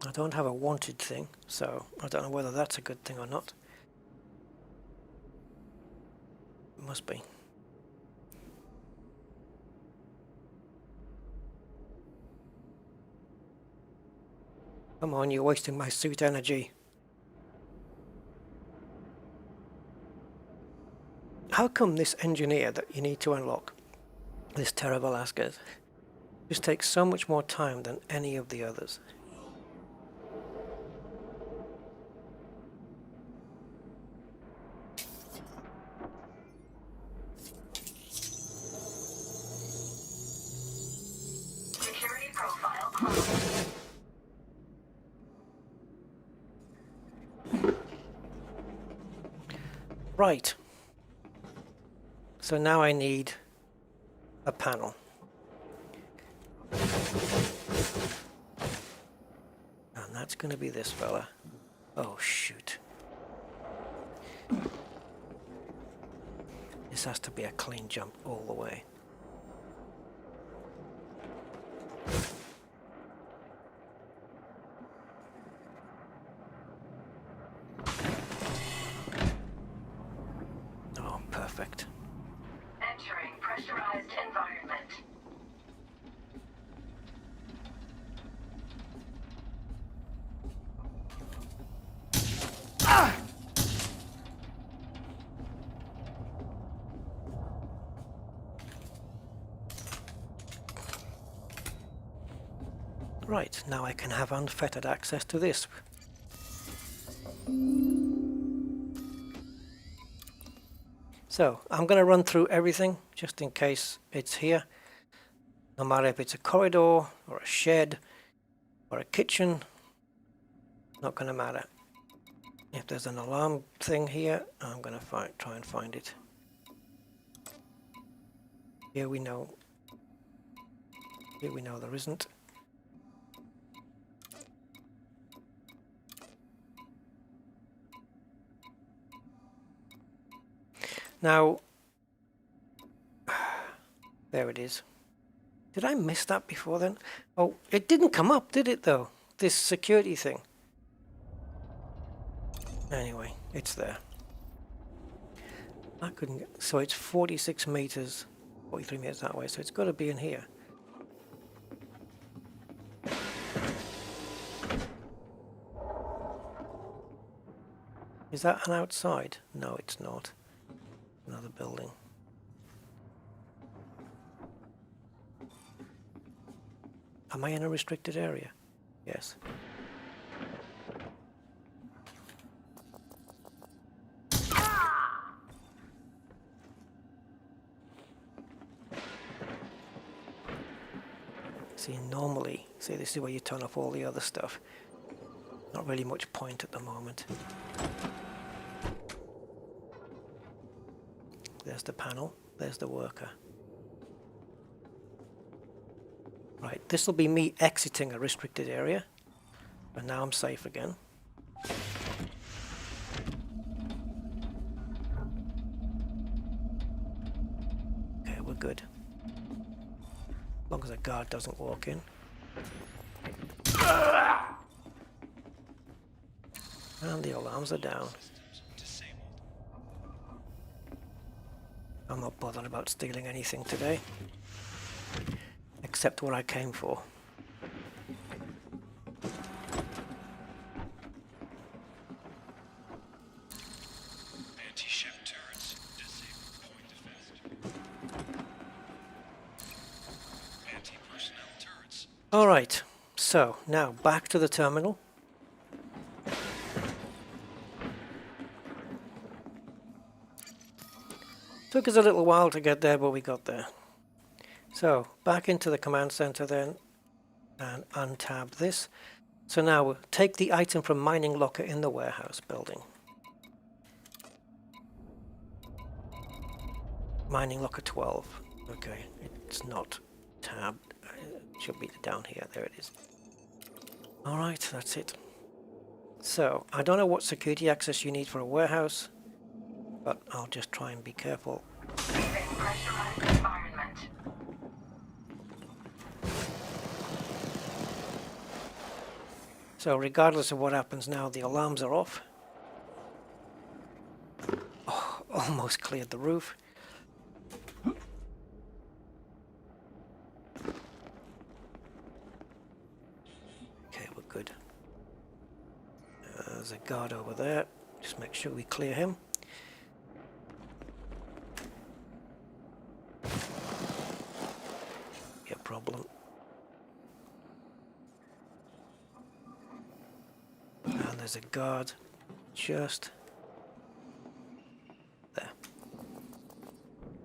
I don't have a wanted thing, so I don't know whether that's a good thing or not. It must be. Come on, you're wasting my suit energy. How come this engineer that you need to unlock, this Terra Velasquez, just takes so much more time than any of the others?
Security profile closed.
Right. So now I need a panel. And that's going to be this fella. Oh, shoot. This has to be a clean jump all the way. Oh, perfect.
Entering pressurized environment.
Right, now I can have unfettered access to this. So, I'm going to run through everything, just in case it's here. No matter if it's a corridor, or a shed, or a kitchen, not going to matter. If there's an alarm thing here, I'm going to try and find it. Here we know there isn't. Now, there it is. Did I miss that before then? Oh, it didn't come up, did it though? This security thing. Anyway, it's there. I couldn't get, so it's 46 meters, 43 meters that way, so it's got to be in here. Is that an outside? No, it's not. Another building. Am I in a restricted area? Yes. See, normally, see, this is where you turn off all the other stuff. Not really much point at the moment. There's the panel, there's the worker. Right, this will be me exiting a restricted area, but now I'm safe again. Okay, we're good. As long as a guard doesn't walk in. And the alarms are down. I'm not bothered about stealing anything today, except what I came for.
Anti-ship turrets disabled. Point defense. Anti-personnel turrets.
Alright, so now back to the terminal. Took us a little while to get there, but we got there. So, back into the command center then, and untab this. So now, we'll take the item from mining locker in the warehouse building. Mining locker 12. Okay, it's not tabbed. It should be down here. There it is. Alright, that's it. So, I don't know what security access you need for a warehouse, but I'll just try and be careful.
Pressurized environment.
So regardless of what happens now, the alarms are off. Oh, almost cleared the roof. Okay, we're good. There's a guard over there. Just make sure we clear him. Problem. And there's a guard just there.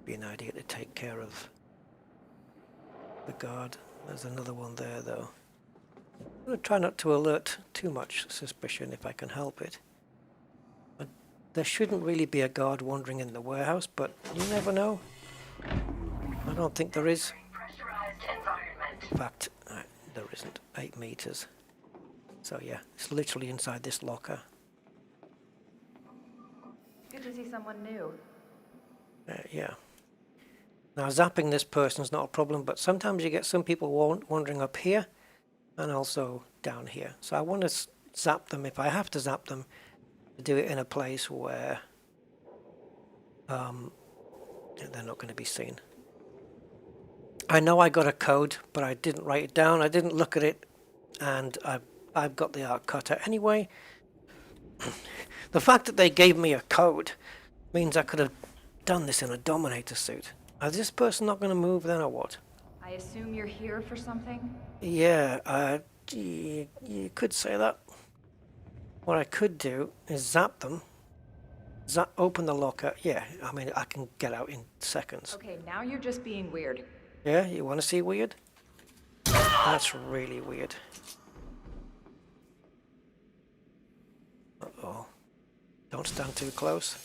Be an idea to take care of the guard. There's another one there though. I'm going to try not to alert too much suspicion if I can help it. But there shouldn't really be a guard wandering in the warehouse, but you never know. I don't think there is. In fact, there isn't. 8 meters. So yeah, it's literally inside this locker.
Good to see someone new.
Yeah. Now zapping this person's not a problem, but sometimes you get some people wandering up here and also down here. So I want to zap them if I have to zap them, to do it in a place where they're not going to be seen. I know I got a code, but I didn't write it down. I didn't look at it, and I've got the arc cutter anyway. The fact that they gave me a code means I could have done this in a Dominator suit. Is this person not going to move then, or what?
I assume you're here for something?
Yeah, you could say that. What I could do is zap them, open the locker. Yeah, I mean, I can get out in seconds.
Okay, now you're just being weird.
Yeah, you want to see weird? That's really weird. Uh-oh. Don't stand too close.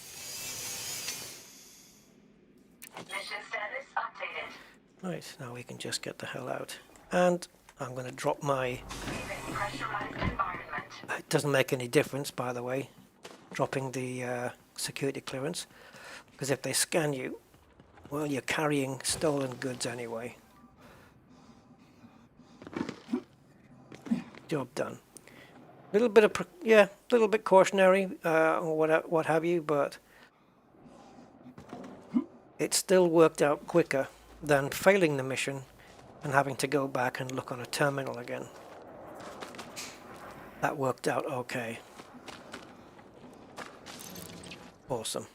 Mission status updated.
Right, now we can just get the hell out. And I'm going to drop my...
Pressurized environment.
It doesn't make any difference, by the way, dropping the security clearance. Because if they scan you, well, you're carrying stolen goods anyway. Job done. Little bit of little bit cautionary, or what have you, but it still worked out quicker than failing the mission and having to go back and look on a terminal again. That worked out okay. Awesome.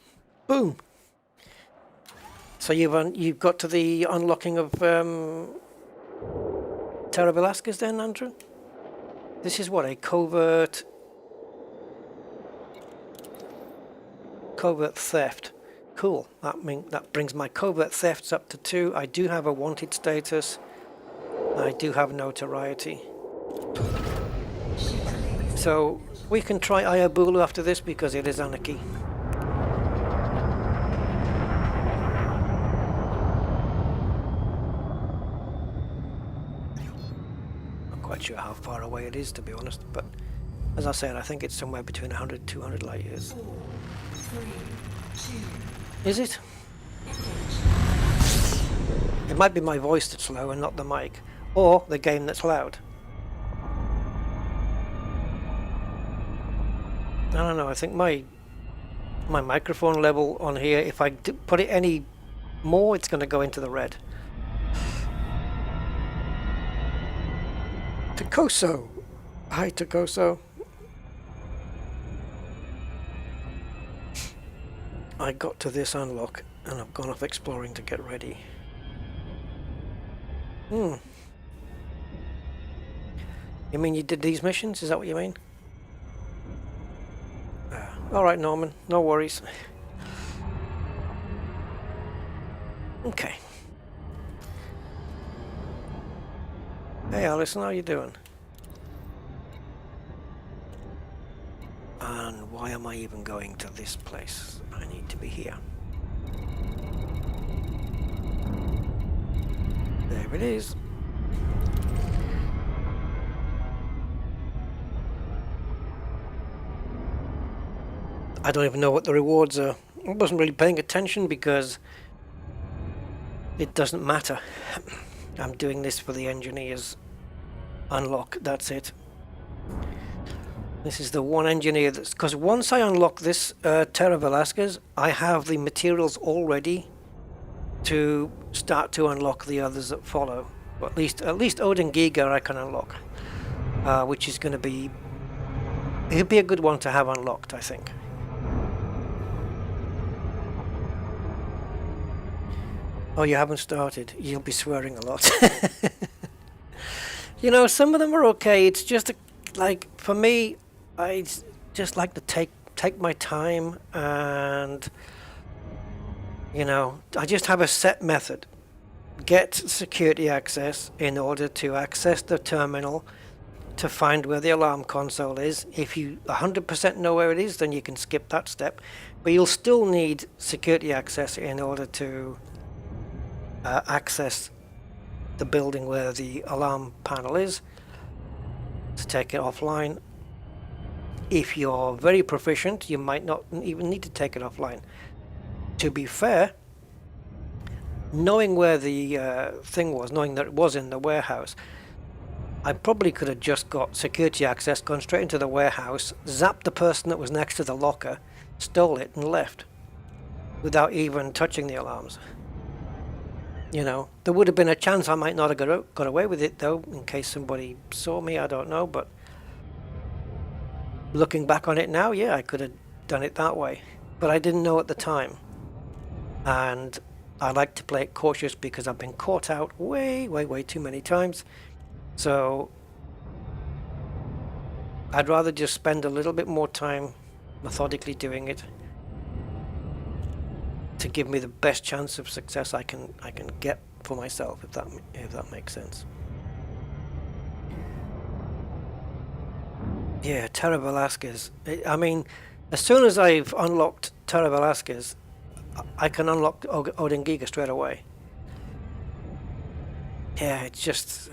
Boom. So you've got to the unlocking of Terra Velasquez then, Andrew? This is what, a covert theft. Cool. That brings my covert thefts up to 2. I do have a wanted status. I do have notoriety. So we can try Ayabulu after this because it is anarchy. Not quite sure how far away it is, to be honest, but as I said, I think it's somewhere between 100 and 200 light years.
4, 3, 2.
Is it? It might be my voice that's low and not the mic, or the game that's loud. I don't know, I think my microphone level on here, if I put it any more, it's going to go into the red. Takoso! Hi, Takoso. I got to this unlock and I've gone off exploring to get ready. You mean you did these missions? Is that what you mean? Alright, Norman, no worries. Okay. Hey Alison, how you doing? And why am I even going to this place? I need to be here. There it is. I don't even know what the rewards are. I wasn't really paying attention because it doesn't matter. I'm doing this for the engineers unlock, that's it. This is the one engineer that's, because once I unlock this Terra Velasquez, I have the materials all ready to start to unlock the others that follow. Or at least Odin Giga I can unlock, which is going to be, it'll be a good one to have unlocked, I think. Oh, you haven't started. You'll be swearing a lot. You know, some of them are okay. It's just like, for me, I just like to take my time, and you know, I just have a set method. Get security access in order to access the terminal, to find where the alarm console is. If you 100% know where it is, then you can skip that step, but you'll still need security access in order to access the building where the alarm panel is, to take it offline. If you're very proficient, you might not even need to take it offline. To be fair, knowing where the thing was, knowing that it was in the warehouse, I probably could have just got security access, gone straight into the warehouse, zapped the person that was next to the locker, stole it and left without even touching the alarms. You know, there would have been a chance I might not have got away with it though, in case somebody saw me, I don't know, but looking back on it now, yeah, I could have done it that way, but I didn't know at the time, and I like to play it cautious because I've been caught out way too many times. So I'd rather just spend a little bit more time methodically doing it to give me the best chance of success I can get for myself, if that makes sense. Yeah, Terra Velasquez. I mean, as soon as I've unlocked Terra Velasquez, I can unlock Odin Giga straight away. Yeah, it's just...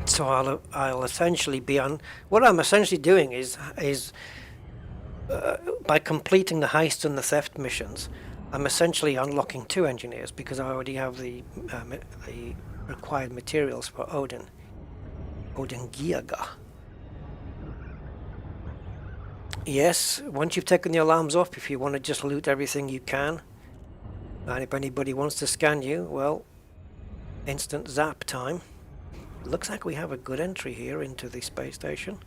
So I'll essentially be on... What I'm essentially doing is by completing the heist and the theft missions, I'm essentially unlocking 2 engineers because I already have the required materials for Odin. Odin Giaga. Yes, once you've taken the alarms off, if you want to just loot everything you can, and if anybody wants to scan you, well, instant zap time. Looks like we have a good entry here into the space station.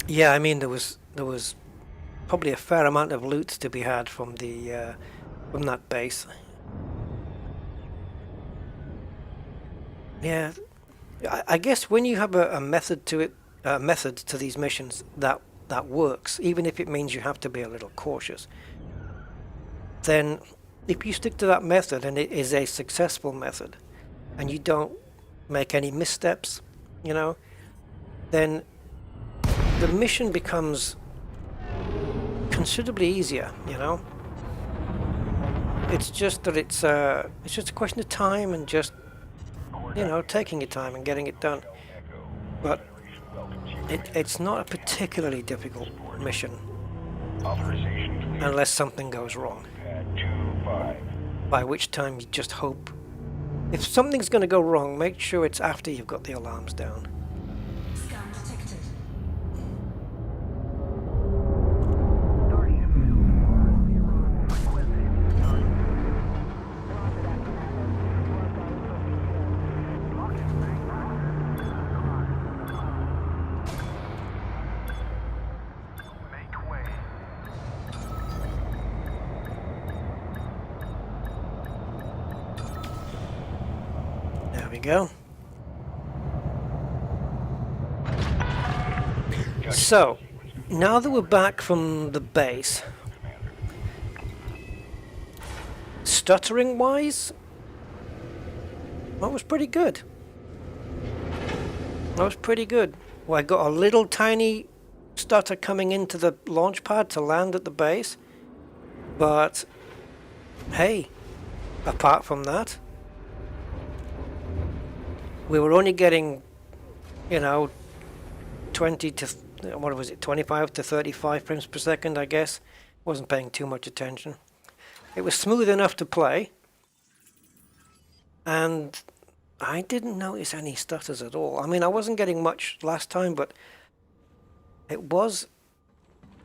Yeah, I mean there was probably a fair amount of loot to be had from the from that base. Yeah, I guess when you have a method to it, method to these missions that works, even if it means you have to be a little cautious, then if you stick to that method and it is a successful method, and you don't make any missteps, you know, then the mission becomes considerably easier, you know. It's just that it's just a question of time and just, you know, taking your time and getting it done. But it's not a particularly difficult mission unless something goes wrong. By which time you just hope. If something's going to go wrong, make sure it's after you've got the alarms down. Go. So, now that we're back from the base, stuttering wise, that was pretty good. That was pretty good. Well, I got a little tiny stutter coming into the launch pad to land at the base, but hey, apart from that, we were only getting, you know, 20 to, what was it, 25 to 35 frames per second, I guess. Wasn't paying too much attention. It was smooth enough to play, and I didn't notice any stutters at all. I mean, I wasn't getting much last time, but it was,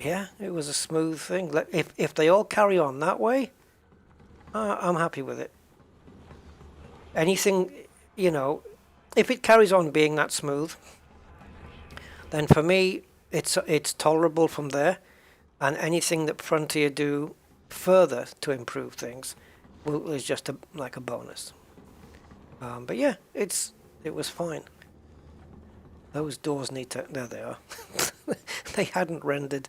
yeah, it was a smooth thing. If they all carry on that way, I'm happy with it. Anything, you know, if it carries on being that smooth, then for me it's tolerable from there, and anything that Frontier do further to improve things is just like a bonus. But yeah, it was fine. Those doors need to, there they are. They hadn't rendered.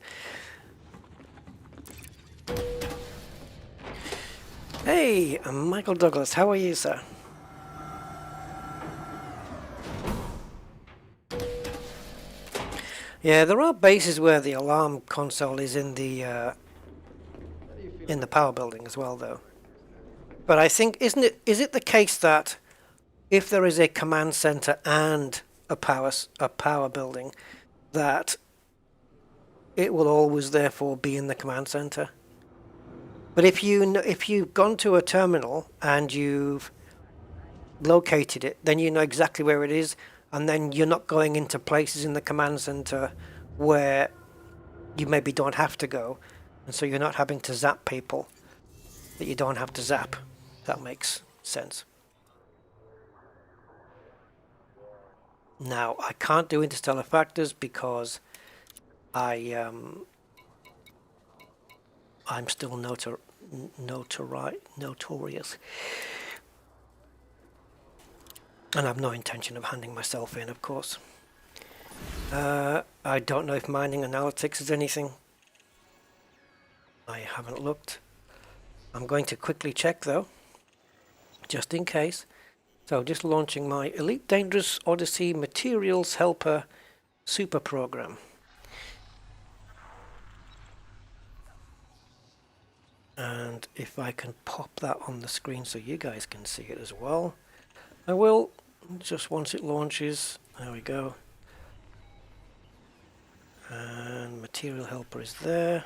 Hey, I'm Michael Douglas, how are you, sir? Yeah, there are bases where the alarm console is in the power building as well, though. But I think, is it the case that if there is a command center and a power building, that it will always therefore be in the command center? But if you've gone to a terminal and you've located it, then you know exactly where it is. And then you're not going into places in the command center where you maybe don't have to go. And so you're not having to zap people that you don't have to zap. That makes sense. Now, I can't do interstellar factors because I'm still notorious. And I have no intention of handing myself in, of course. I don't know if mining analytics is anything. I haven't looked. I'm going to quickly check, though, just in case. So just launching my Elite Dangerous Odyssey Materials Helper Super Program. And if I can pop that on the screen so you guys can see it as well, I will. Just once it launches, there we go. material helper is there.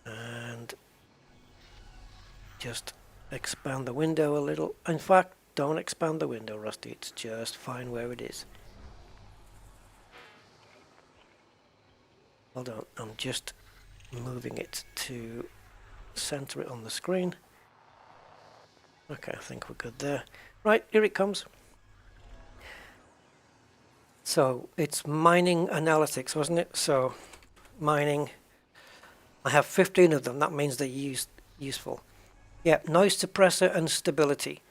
And just expand the window a little. In fact, don't expand the window, Rusty. It's just fine where it is. Hold on, I'm just moving it to center it on the screen. Okay, I think we're good there. Right, here it comes. So it's mining analytics, wasn't it? So mining, I have 15 of them. That means they're useful. Yeah, noise suppressor and stability.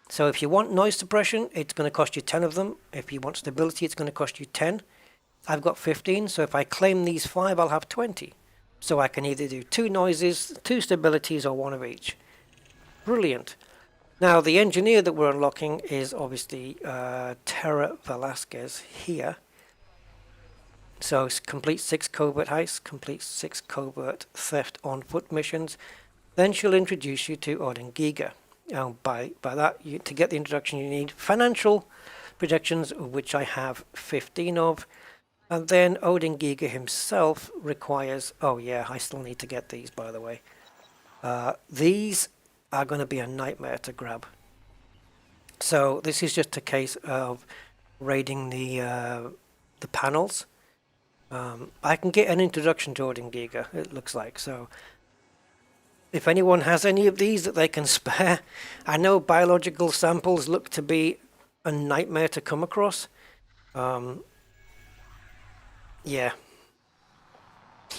So if you want noise suppression, it's going to cost you 10 of them. If you want stability, it's going to cost you 10. I've got 15, so if I claim these 5, I'll have 20. So I can either do 2 noises, 2 stabilities, or 1 of each. Brilliant. Now, the engineer that we're unlocking is obviously Terra Velasquez here. So complete 6 covert heists, complete 6 covert theft on foot missions. Then she'll introduce you to Odin Giga. Now, by that, to get the introduction, you need financial projections, which I have 15 of. And then Odin Giga himself requires... Oh yeah, I still need to get these, by the way. These are going to be a nightmare to grab. So this is just a case of raiding the panels. I can get an introduction to Odin Giga, it looks like. So if anyone has any of these that they can spare, I know biological samples look to be a nightmare to come across. Yeah.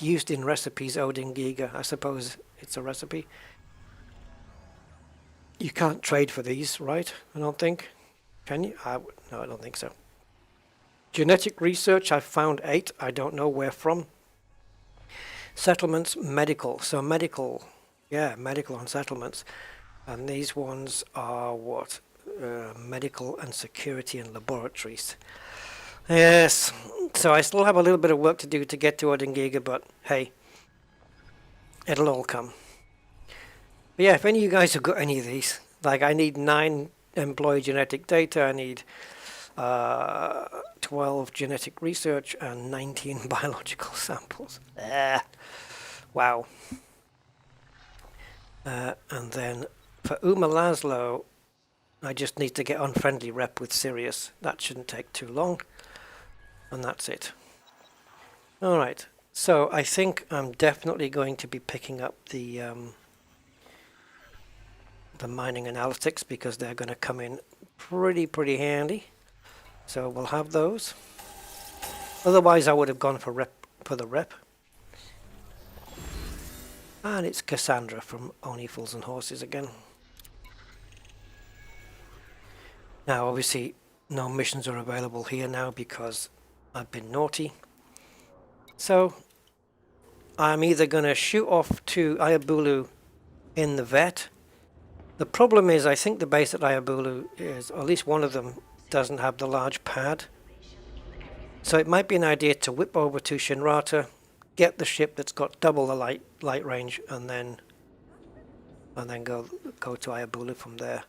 Used in recipes, Odin Giga. I suppose it's a recipe. You can't trade for these, right? I don't think. Can you? No, I don't think so. Genetic research, I found 8. I don't know where from. Settlements, medical. So medical, yeah, medical on settlements. And these ones are what? Medical and security and laboratories. Yes, so I still have a little bit of work to do to get to Odin Giga, but hey, it'll all come. But yeah, if any of you guys have got any of these, like I need 9 employee genetic data, I need 12 genetic research and 19 biological samples. Wow. And then for Uma Laszlo, I just need to get on friendly rep with Sirius. That shouldn't take too long. And that's it. Alright, so I think I'm definitely going to be picking up the mining analytics because they're going to come in pretty handy. So we'll have those. Otherwise I would have gone for the rep. And it's Cassandra from Only Fools and Horses again. Now obviously no missions are available here now because I've been naughty. So I'm either going to shoot off to Ayabulu in the vet. The problem is I think the base at Ayabulu is, or at least one of them, doesn't have the large pad. So it might be an idea to whip over to Shinrata, get the ship that's got double the light range, and then go to Ayabulu from there.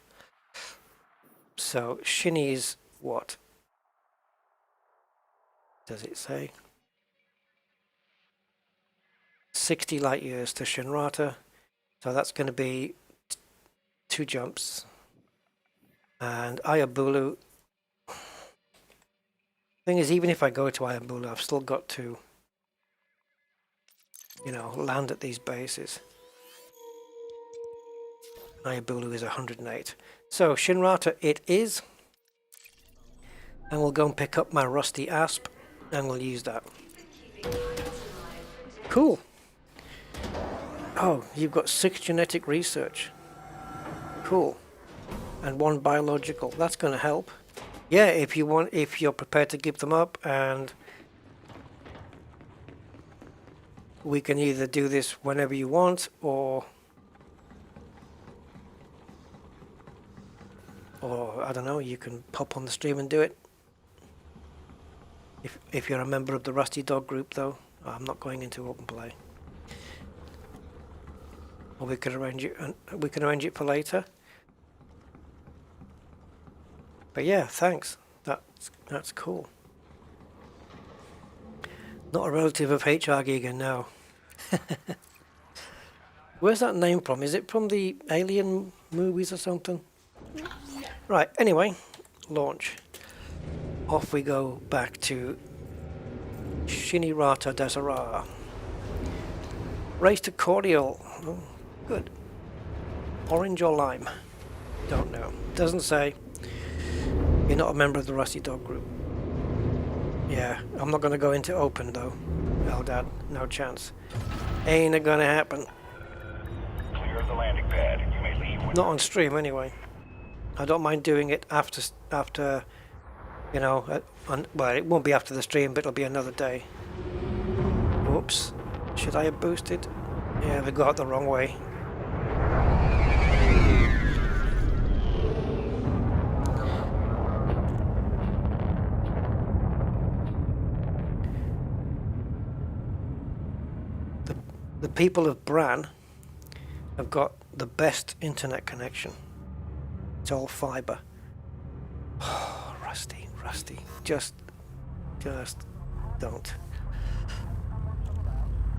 So Shinny is what? Does it say? 60 light years to Shinrata. So that's going to be 2 jumps. And Ayabulu. Thing is, even if I go to Ayabulu, I've still got to, land at these bases. Ayabulu is 108. So Shinrata it is. And we'll go and pick up my rusty asp. And we'll use that. Cool. Oh, you've got 6 genetic research. Cool. And 1 biological. That's going to help. Yeah, if you're prepared to give them up, and we can either do this whenever you want, or I don't know, you can pop on the stream and do it. If you're a member of the Rusty Dog group, though, I'm not going into open play. Or we can arrange it. We can arrange it for later. But yeah, thanks. That's cool. Not a relative of HR Giga, no. Where's that name from? Is it from the Alien movies or something? Right, anyway, launch. Off we go back to Shinirata Desera. Race to Cordial. Oh, good. Orange or lime? Don't know. Doesn't say. You're not a member of the Rusty Dog group. Yeah, I'm not going to go into open though. Oh, Dad, no chance. Ain't gonna happen.
Clear of the landing pad. You may leave when...
Not on stream anyway. I don't mind doing it after, you know, well, it won't be after the stream, but it'll be another day. Whoops. Should I have boosted? Yeah, we got it the wrong way. The people of Bran have got the best internet connection. It's all fiber. Oh, Rusty. Just don't.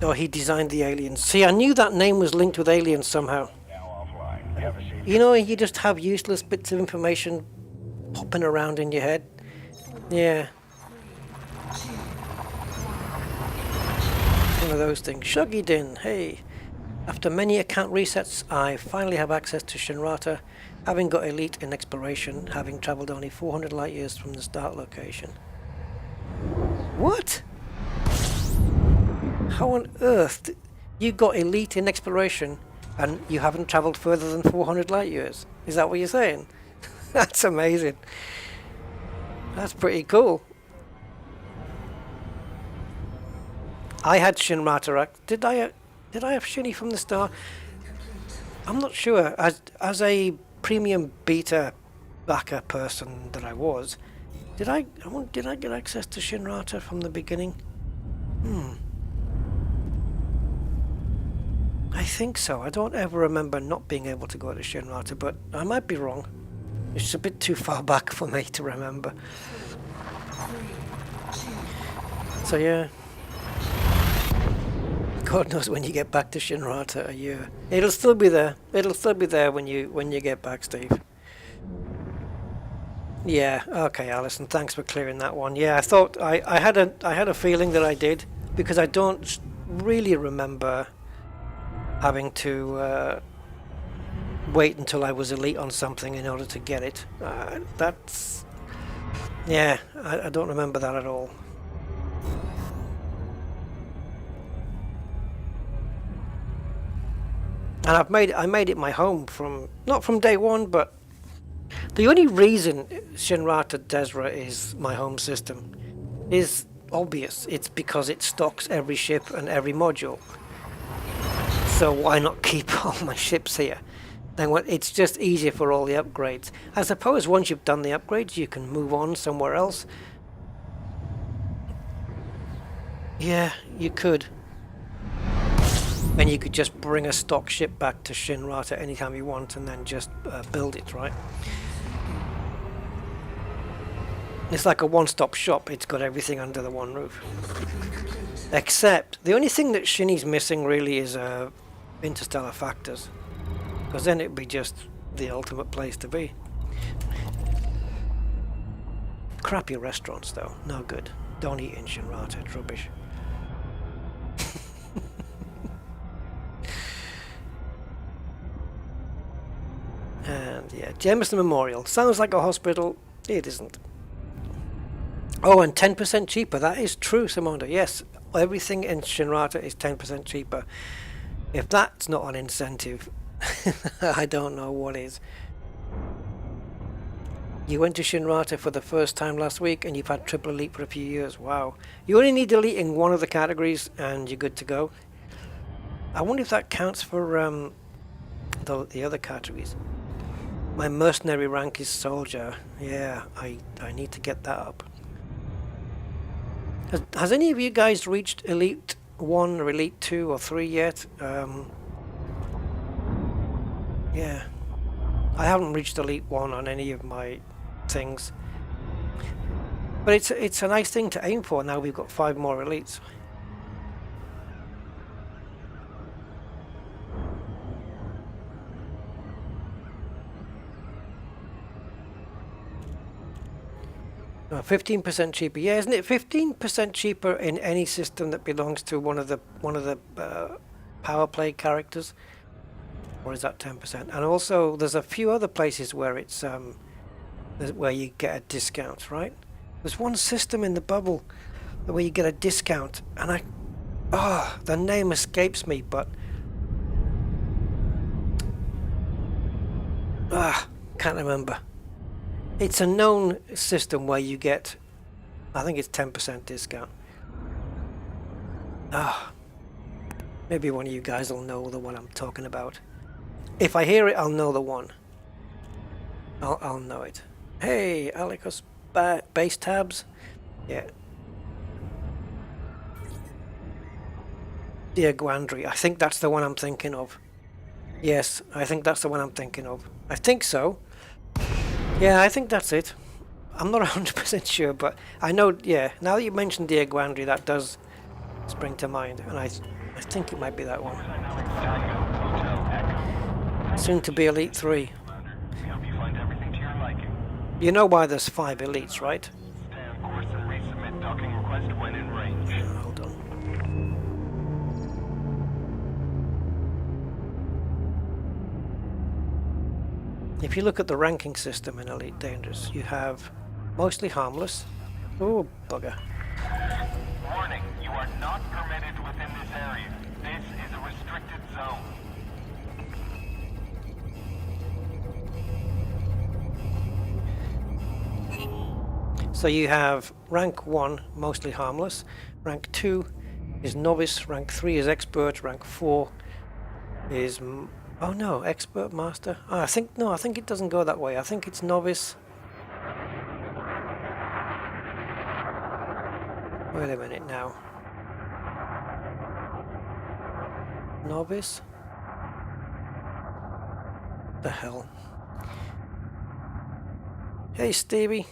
Oh, he designed the aliens. See, I knew that name was linked with aliens somehow.
Now offline. Have a seat.
You know, you just have useless bits of information popping around in your head. Yeah. One of those things. Shuggy Din, hey. After many account resets, I finally have access to Shinrata, having got elite in exploration, having travelled only 400 light years from the start location. What? How on earth you got elite in exploration and you haven't travelled further than 400 light years? Is that what you're saying? That's amazing. That's pretty cool. I had Shinrata. Did I have Shinny from the start? I'm not sure. As a premium beta backer person that I was, did I get access to Shinrata from the beginning? I think so. I don't ever remember not being able to go to Shinrata, but I might be wrong. It's a bit too far back for me to remember. So yeah. God knows when you get back to Shinrata a year. It'll still be there. It'll still be there when you get back, Steve. Yeah, okay, Alison, thanks for clearing that one. Yeah, I thought I had a feeling that I did, because I don't really remember having to wait until I was elite on something in order to get it. That's... yeah, I don't remember that at all. And I made it my home from, not from day one, but the only reason Shinrata Desra is my home system is obvious. It's because it stocks every ship and every module. So why not keep all my ships here? Then it's just easier for all the upgrades. I suppose once you've done the upgrades, you can move on somewhere else. Yeah, you could. And you could just bring a stock ship back to Shinrata anytime you want and then just build it, right? It's like a one-stop shop. It's got everything under the one roof. Except, the only thing that Shinny's missing really is interstellar factors. Because then it'd be just the ultimate place to be. Crappy restaurants, though. No good. Don't eat in Shinrata. It's rubbish. And yeah, Jameson Memorial. Sounds like a hospital. It isn't. Oh, and 10% cheaper. That is true, Simonda. Yes, everything in Shinrata is 10% cheaper. If that's not an incentive, I don't know what is. You went to Shinrata for the first time last week and you've had triple elite for a few years. Wow. You only need elite in one of the categories and you're good to go. I wonder if that counts for the other categories. My mercenary rank is soldier. Yeah, I need to get that up. Has any of you guys reached Elite 1 or Elite 2 or 3 yet? Yeah. I haven't reached Elite 1 on any of my things. But it's a nice thing to aim for now we've got 5 more Elites. 15% cheaper. Yeah, isn't it 15% cheaper in any system that belongs to one of the power play characters? Or is that 10%? And also, there's a few other places where it's where you get a discount, right? There's one system in the bubble where you get a discount, and the name escapes me, but can't remember. It's a known system where you get, I think it's 10% discount. Maybe one of you guys will know the one I'm talking about. If I hear it, I'll know the one. I'll know it. Hey, Alicos base tabs. Yeah. Dear Guandry, I think that's the one I'm thinking of. Yes, I think that's the one I'm thinking of. I think so. Yeah, I think that's it. I'm not 100% sure, but I know, yeah, now that you mentioned Dear Guandry, that does spring to mind, and I think it might be that one. Soon to be Elite 3. You know why there's 5 elites, right? Hold on. If you look at the ranking system in Elite Dangerous, you have mostly harmless. Oh, bugger.
Warning, you are not permitted within this area. This is a restricted zone.
So you have rank 1, mostly harmless, rank 2 is novice, rank 3 is expert, rank 4 is, oh no, expert, master. I think it doesn't go that way. I think it's novice. Wait a minute now. Novice? The hell? Hey Stevie.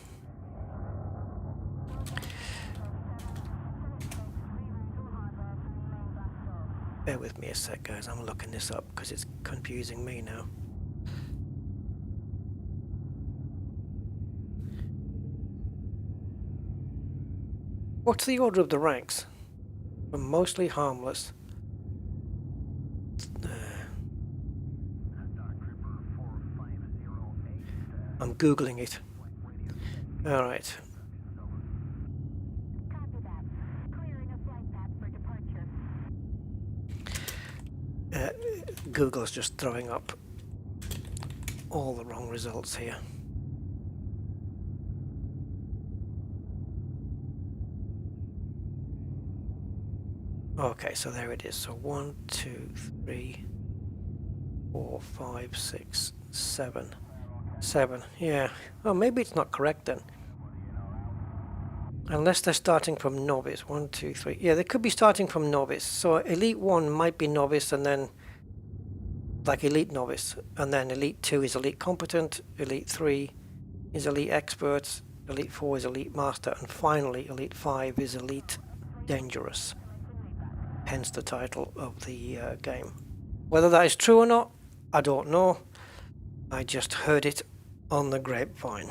Bear with me a sec, guys. I'm looking this up because it's confusing me now. What's the order of the ranks? From mostly harmless. I'm Googling it. Alright. Google's just throwing up all the wrong results here. Okay, so there it is. So 1, 2, 3, 4, 5, 6, 7. 7, yeah. Oh, maybe it's not correct then. Unless they're starting from novice. 1, 2, 3. Yeah, they could be starting from novice. So Elite 1 might be novice, and then like Elite Novice. And then Elite 2 is Elite Competent. Elite 3 is Elite Expert. Elite 4 is Elite Master. And finally, Elite 5 is Elite Dangerous. Hence the title of the game. Whether that is true or not, I don't know. I just heard it on the grapevine.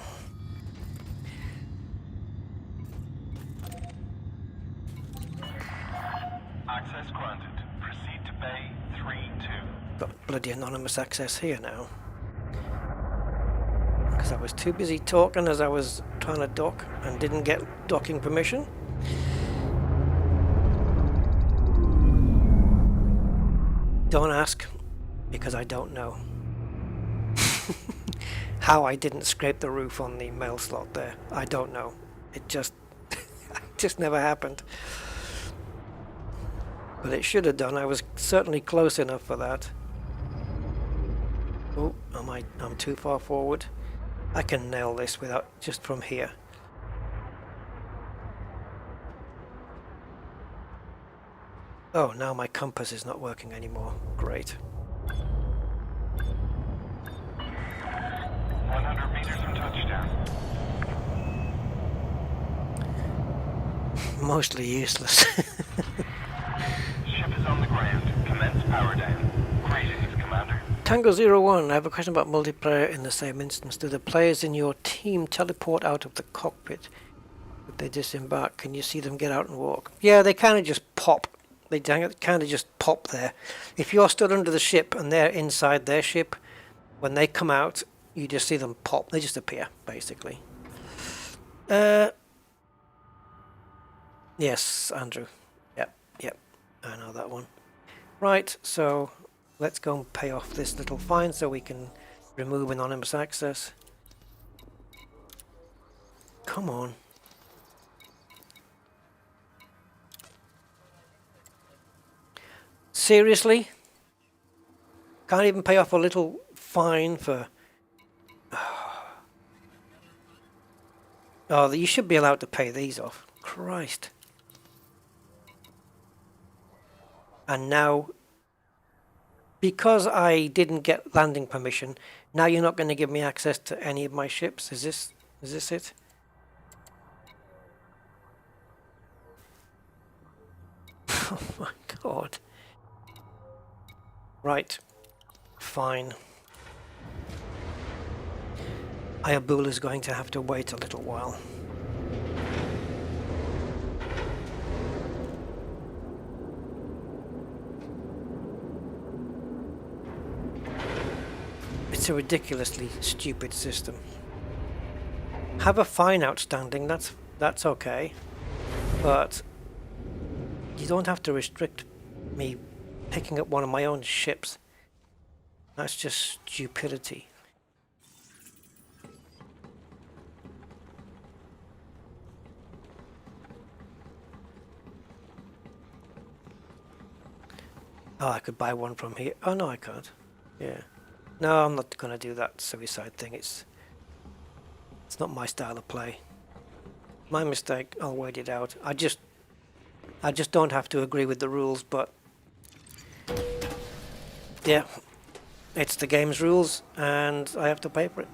Access granted. Proceed to Bay 3-2.
Got bloody anonymous access here now. Because I was too busy talking as I was trying to dock and didn't get docking permission. Don't ask, because I don't know. How I didn't scrape the roof on the mail slot there, I don't know. It just never happened. But it should have done. I was certainly close enough for that. Oh, I'm too far forward. I can nail this without just from here. Oh, now my compass is not working anymore. Great.
100 meters from touchdown.
Mostly useless.
Ship is on the ground. Commence power down. Greetings, Commander.
Tango 01, I have a question about multiplayer in the same instance. Do the players in your team teleport out of the cockpit They disembark. Can you see them get out and walk? Yeah, they kind of just pop. They kind of just pop there. If you're stood under the ship and they're inside their ship, when they come out, you just see them pop. They just appear, basically. Yes, Andrew. Yep. I know that one. Right, so let's go and pay off this little fine so we can remove anonymous access. Come on. Seriously? Can't even pay off a little fine for... Oh, you should be allowed to pay these off. Christ. And now, because I didn't get landing permission, now you're not going to give me access to any of my ships? Is this it? Oh my god. Right. Fine. Ayabula's going to have to wait a little while. It's a ridiculously stupid system. Have a fine outstanding, that's okay. But you don't have to restrict me picking up one of my own ships. That's just stupidity. Oh, I could buy one from here. Oh, no, I can't. Yeah. No, I'm not going to do that suicide thing. It's not my style of play. My mistake. I'll wait it out. I just don't have to agree with the rules, but yeah, it's the game's rules, and I have to pay for it.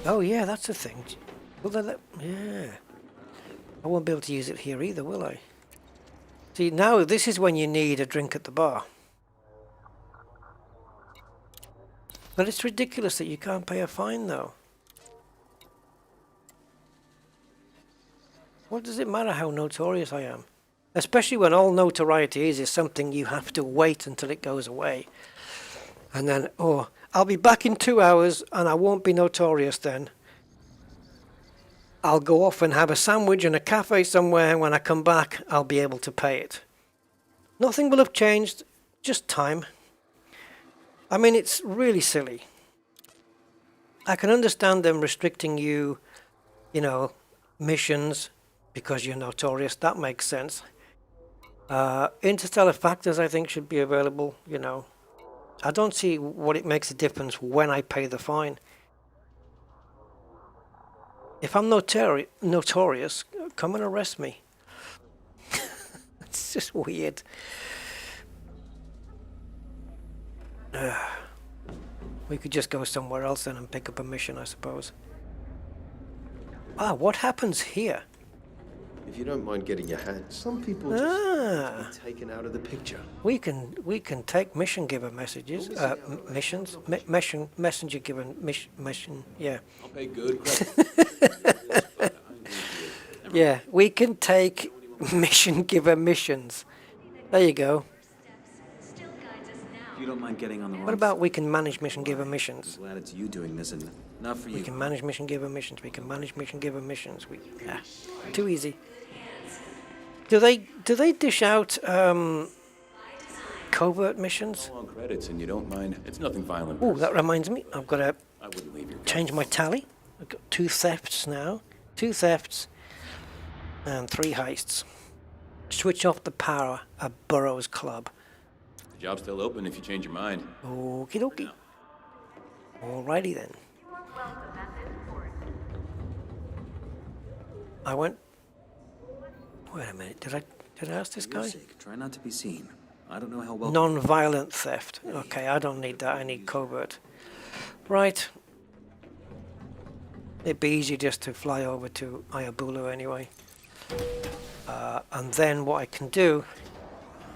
Oh yeah, that's the thing. Will they let? Yeah. I won't be able to use it here either, will I? See, now this is when you need a drink at the bar. But it's ridiculous that you can't pay a fine, though. What does it matter how notorious I am? Especially when all notoriety is something you have to wait until it goes away. And then, oh, I'll be back in 2 hours and I won't be notorious then. I'll go off and have a sandwich in a cafe somewhere, and when I come back, I'll be able to pay it. Nothing will have changed, just time. I mean, it's really silly. I can understand them restricting you, you know, missions because you're notorious. That makes sense. Interstellar factors, I think, should be available, you know. I don't see what it makes a difference when I pay the fine. If I'm notorious, come and arrest me. It's just weird. We could just go somewhere else then and pick up a mission, I suppose. Ah, what happens here?
If you don't mind getting your hand, some people just be taken out of the picture.
We can take mission giver messages, missions, messenger giver mission. Yeah.
I'll pay good credit.
Yeah, we can take mission giver missions. There you go.
Still guides us now.
If you don't mind getting on the
What about we can manage mission giver missions?
glad it's you doing this and not for you.
We can manage mission giver missions. We can manage mission giver missions. Too easy. Do they dish out covert missions?
Long credits and you don't mind. It's nothing violent.
Oh, that reminds me. I've got to
I wouldn't leave your
change my tally. I've got 2 thefts now. 2 thefts and 3 heists. Switch off the power of Burroughs Club.
The job's still open if you change your mind.
Okie dokie. Alrighty then. I went. Wait a minute. Did I ask this
For your
guy?
sake, try not to be seen. I don't know how well.
Non-violent theft. Okay, I don't need that. I need covert. Right. It'd be easy just to fly over to Ayabula anyway. And then what I can do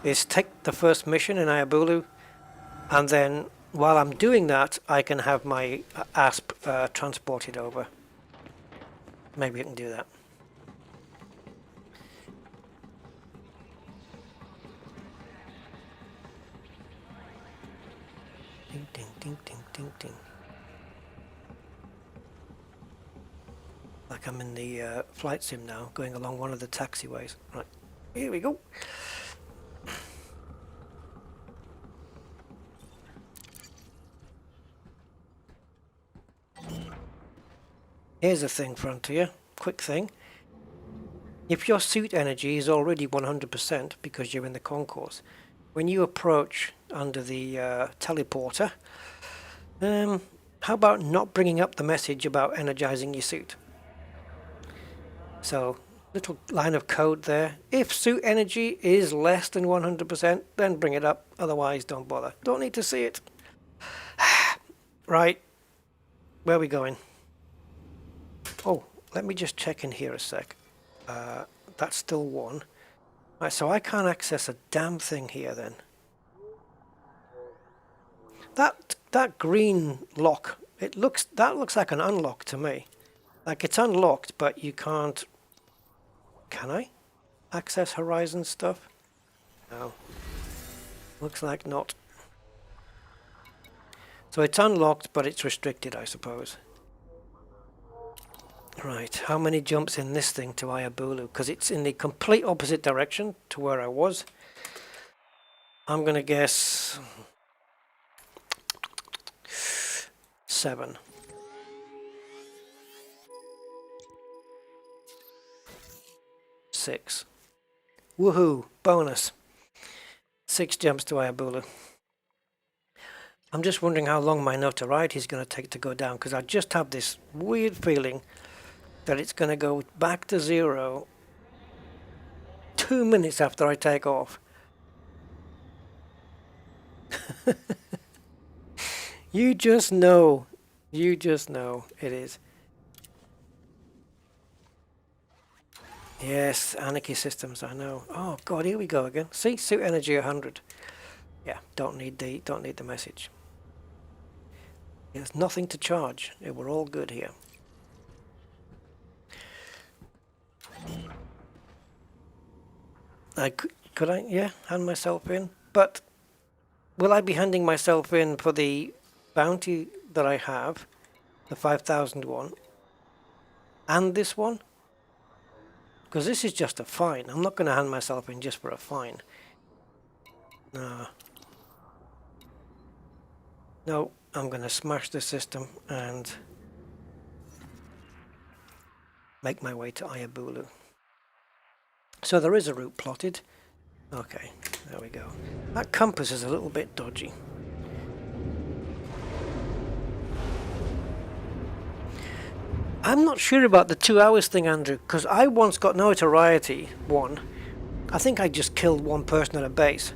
is take the first mission in Ayabulu and then while I'm doing that, I can have my ASP transported over. Maybe I can do that. Ding, ding, ding, ding, ding, ding. Like I'm in the flight sim now, going along one of the taxiways. Right, here we go. Here's a thing, Frontier. Quick thing. If your suit energy is already 100% because you're in the concourse, when you approach under the teleporter, how about not bringing up the message about energizing your suit? So, little line of code there. If suit energy is less than 100%, then bring it up. Otherwise, don't bother. Don't need to see it. Right. Where are we going? Oh, let me just check in here a sec. That's still one. Right, so I can't access a damn thing here then. That green lock, that looks like an unlock to me. Like it's unlocked, but you can't. Can I access Horizon stuff? No. Looks like not. So it's unlocked, but it's restricted, I suppose. Right, how many jumps in this thing to Ayabulu? Because it's in the complete opposite direction to where I was. I'm going to guess 7. Six. Woohoo! Bonus. 6 jumps to Ayabulu. I'm just wondering how long my notoriety is going to take to go down, because I just have this weird feeling that it's going to go back to 0 2 minutes after I take off. You just know. You just know it is. Yes, Anarchy Systems, I know. Oh god, here we go again. See, suit energy 100. Yeah, don't need the message. There's nothing to charge. Yeah, we're all good here. Could I, yeah, hand myself in? But will I be handing myself in for the bounty that I have, the 5,000 one, and this one? Because this is just a fine. I'm not going to hand myself in just for a fine. No. No, I'm going to smash the system and make my way to Ayabulu. So there is a route plotted. Okay, there we go. That compass is a little bit dodgy. I'm not sure about the 2 hours thing, Andrew, because I once got notoriety 1. I think I just killed one person at a base,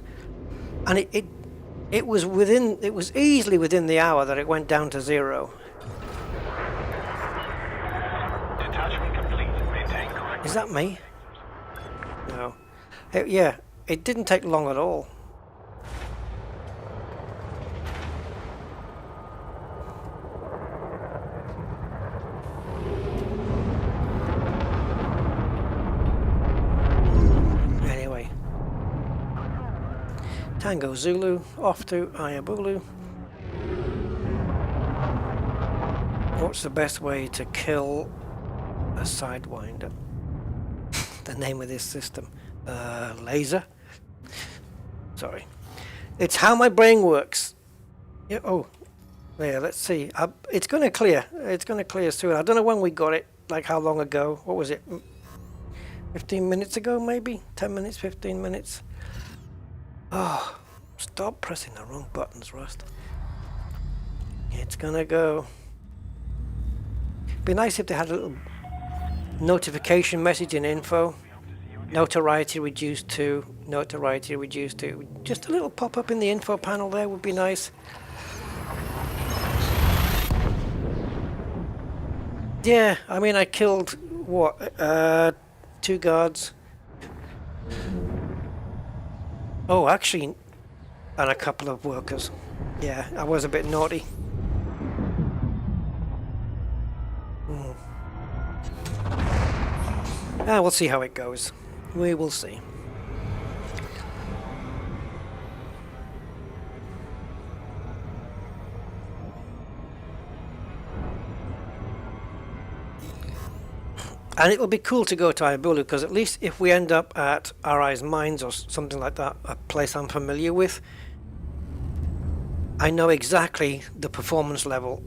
and it was easily within the hour that it went down to 0.
Detachment complete. Maintain correct.
Is that me? No. Yeah, it didn't take long at all. Anyway. Tango Zulu, off to Ayabulu. What's the best way to kill a Sidewinder? The name of this system. Laser? Sorry. It's how my brain works. Yeah, oh, yeah, let's see. It's going to clear. It's going to clear soon. I don't know when we got it. Like how long ago? What was it? 15 minutes ago, maybe? 10 minutes, 15 minutes? Oh, stop pressing the wrong buttons, Rust. It's going to go. Be nice if they had a little notification message in info. Notoriety reduced to, notoriety reduced to. Just a little pop-up in the info panel there would be nice. Yeah, I mean I killed, what, 2 guards. Oh, actually, and a couple of workers. Yeah, I was a bit naughty. We'll see how it goes. We will see. And it will be cool to go to Ayabulu, because at least if we end up at RI's Mines or something like that, a place I'm familiar with, I know exactly the performance level,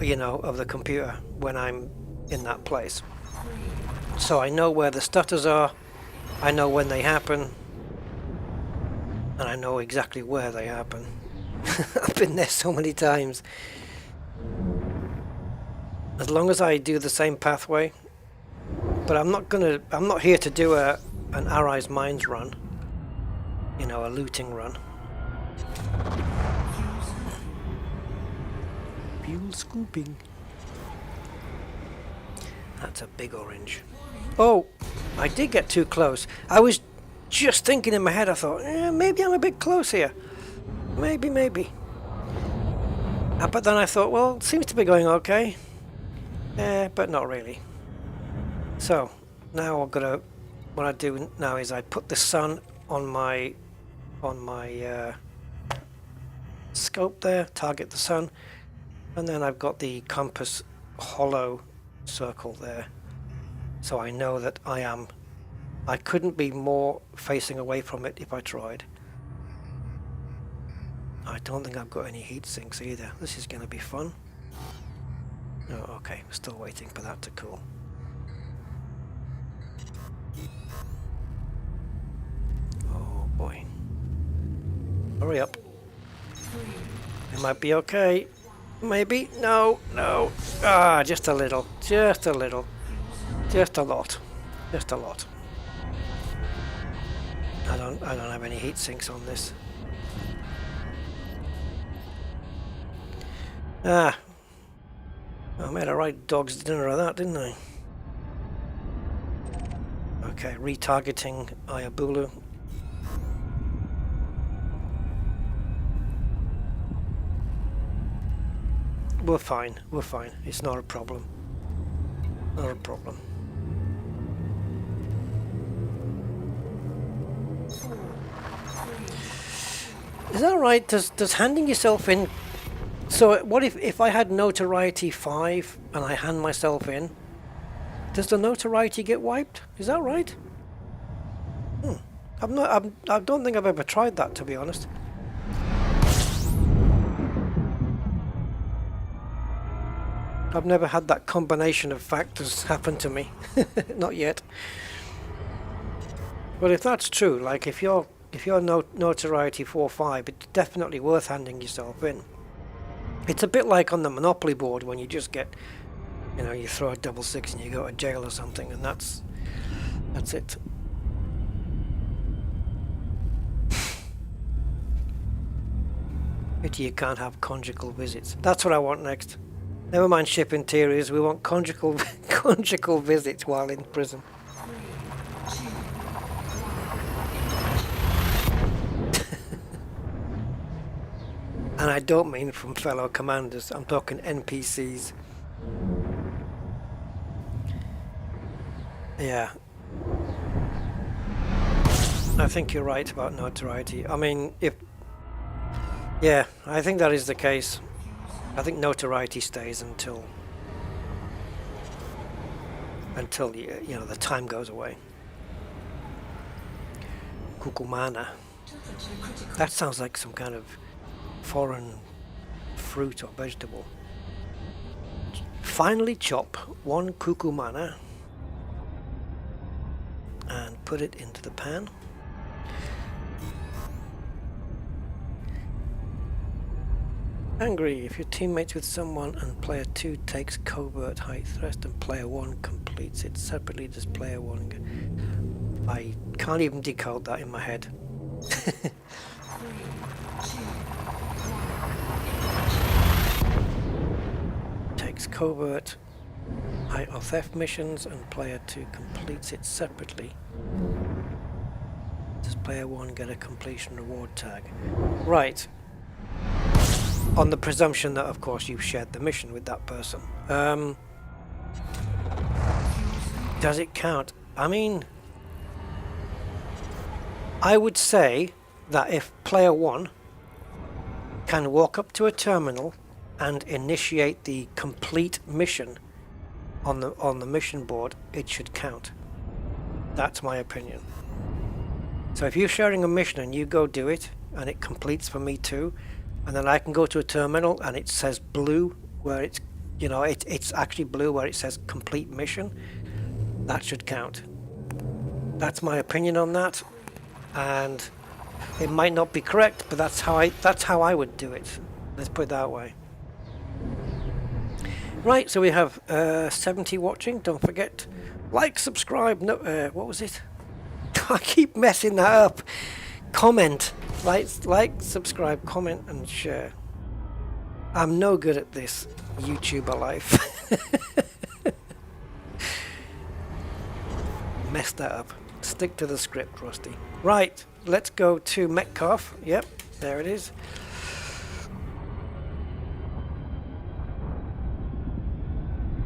you know, of the computer when I'm in that place. So I know where the stutters are, I know when they happen, and I know exactly where they happen. I've been there so many times. As long as I do the same pathway, but I'm not here to do an RI's Mines run, you know, a looting run. Fuel scooping. That's a big orange. Oh, I did get too close. I was just thinking in my head, I thought, maybe I'm a bit close here. Maybe. But then I thought, well, it seems to be going okay. But not really. So, now what I do now is I put the sun on my scope there, target the sun, and then I've got the compass hollow circle there. So I know that I couldn't be more facing away from it if I tried. I don't think I've got any heat sinks either. This is going to be fun. No, okay, we're still waiting for that to cool. Oh boy. Hurry up. It might be okay. Maybe. No. Ah, just a little. Just a lot. Just a lot. I don't have any heat sinks on this. I made a right dog's dinner of that, didn't I? Okay, retargeting Ayabulu. We're fine. It's not a problem. Not a problem. Is that right? Does handing yourself in... So what if I had notoriety 5 and I hand myself in? Does the notoriety get wiped? Is that right? I don't think I've ever tried that, to be honest. I've never had that combination of factors happen to me. Not yet. But if that's true, like if you're notoriety 4-5, it's definitely worth handing yourself in. It's a bit like on the Monopoly board when you just get, you know, you throw a 6 and you go to jail or something, and that's it. Pity you can't have conjugal visits. That's what I want next. Never mind ship interiors, we want conjugal visits while in prison. And I don't mean from fellow commanders, I'm talking NPCs. Yeah. I think you're right about notoriety. I mean, yeah, I think that is the case. I think notoriety stays until you know, the time goes away. Kukumana. That sounds like some kind of foreign fruit or vegetable. Finely chop 1 kukumana and put it into the pan. Angry. If your teammates with someone and player 2 takes covert height thrust and player 1 completes it separately, does player 1... I can't even decode that in my head. Takes covert height or theft missions and player 2 completes it separately. Does player 1 get a completion reward tag? Right. On the presumption that, of course, you've shared the mission with that person. Does it count? I mean, I would say that if player 1 can walk up to a terminal and initiate the complete mission on the mission board, it should count. That's my opinion. So if you're sharing a mission and you go do it and it completes for me too, and then I can go to a terminal and it says blue where it's, you know, it's actually blue where it says complete mission, that should count. That's my opinion on that, and it might not be correct, but that's how I would do it. Let's put it that way. Right, so we have 70 watching. Don't forget, like, subscribe. No, what was it? I keep messing that up. Comment, like, subscribe, comment, and share. I'm no good at this YouTuber life. Messed that up. Stick to the script, Rusty. Right, let's go to Metcalf. Yep, there it is.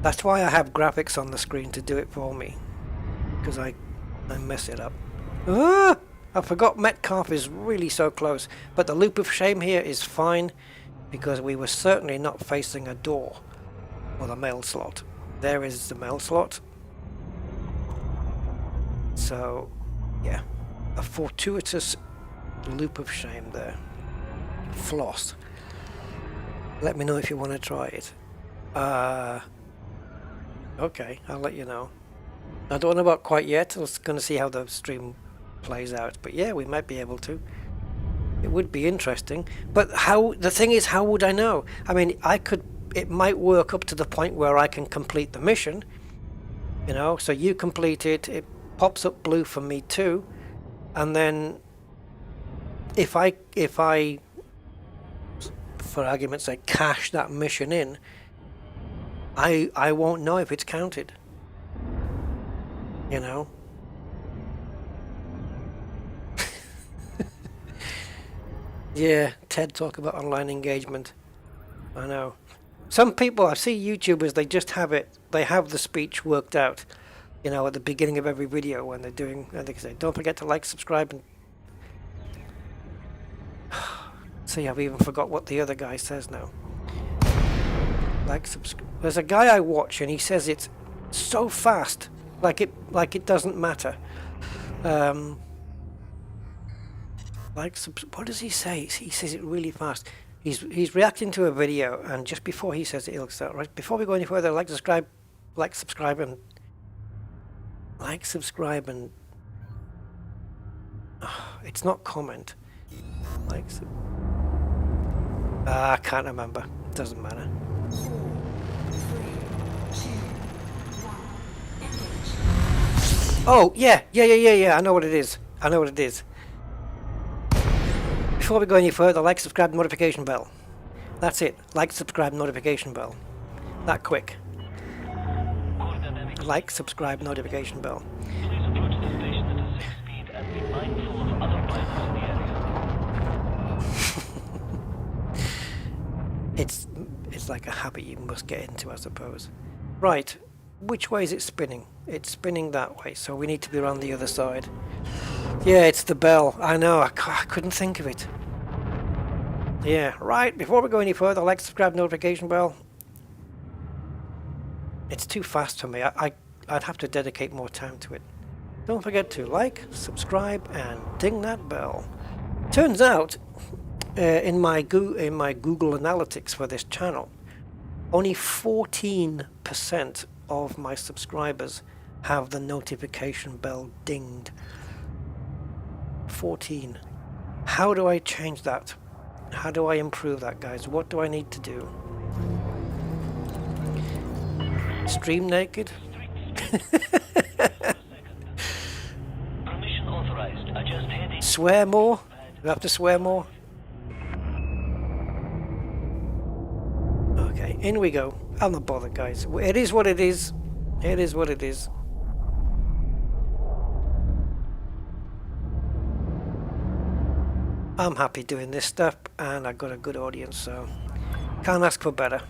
That's why I have graphics on the screen to do it for me, because I mess it up. Ah! I forgot Metcalf is really so close, but the loop of shame here is fine because we were certainly not facing a door or the mail slot. There is the mail slot. So, yeah, a fortuitous loop of shame there. Floss. Let me know if you want to try it. Okay, I'll let you know. I don't know about quite yet. I was going to see how the stream plays out, but yeah, we might be able to. It would be interesting, but how? The thing is, how would I know? I mean, it might work up to the point where I can complete the mission, you know, so you complete it, it pops up blue for me too, and then if I for argument's sake cash that mission in, I won't know if it's counted, you know. Yeah, TED talk about online engagement. I know. Some people, I see YouTubers, they just have it, they have the speech worked out, you know, at the beginning of every video when they're doing, and they say, don't forget to like, subscribe, and see, I've even forgot what the other guy says now. Like, subscribe. There's a guy I watch and he says it's so fast, like it doesn't matter. What does he say? He says it really fast. He's reacting to a video, and just before he says it, he'll start, right, before we go any further, like, subscribe, and it's not comment. I can't remember. It doesn't matter. Oh, yeah. I know what it is. Before we go any further, like, subscribe, notification bell. That's it. Like, subscribe, notification bell. That quick. Like, subscribe, notification bell.
Please approach the station at a safe speed and be mindful of other pilots in the area.
It's like a habit you must get into, I suppose. Right. Which way is it spinning? It's spinning that way, so we need to be around the other side. Yeah, it's the bell. I know, I couldn't think of it. Yeah, right, before we go any further, like, subscribe, notification bell. It's too fast for me. I'd have to dedicate more time to it. Don't forget to like, subscribe, and ding that bell. Turns out, in my Google Analytics for this channel, only 14% of my subscribers have the notification bell dinged. 14. How do I change that? How do I improve that, guys? What do I need to do? Stream naked?
Permission authorized. Adjust heading.
Swear more? Do I have to swear more? Okay, in we go. I'm not bothered, guys. It is what it is. It is what it is. I'm happy doing this stuff, and I've got a good audience, so Can't ask for better.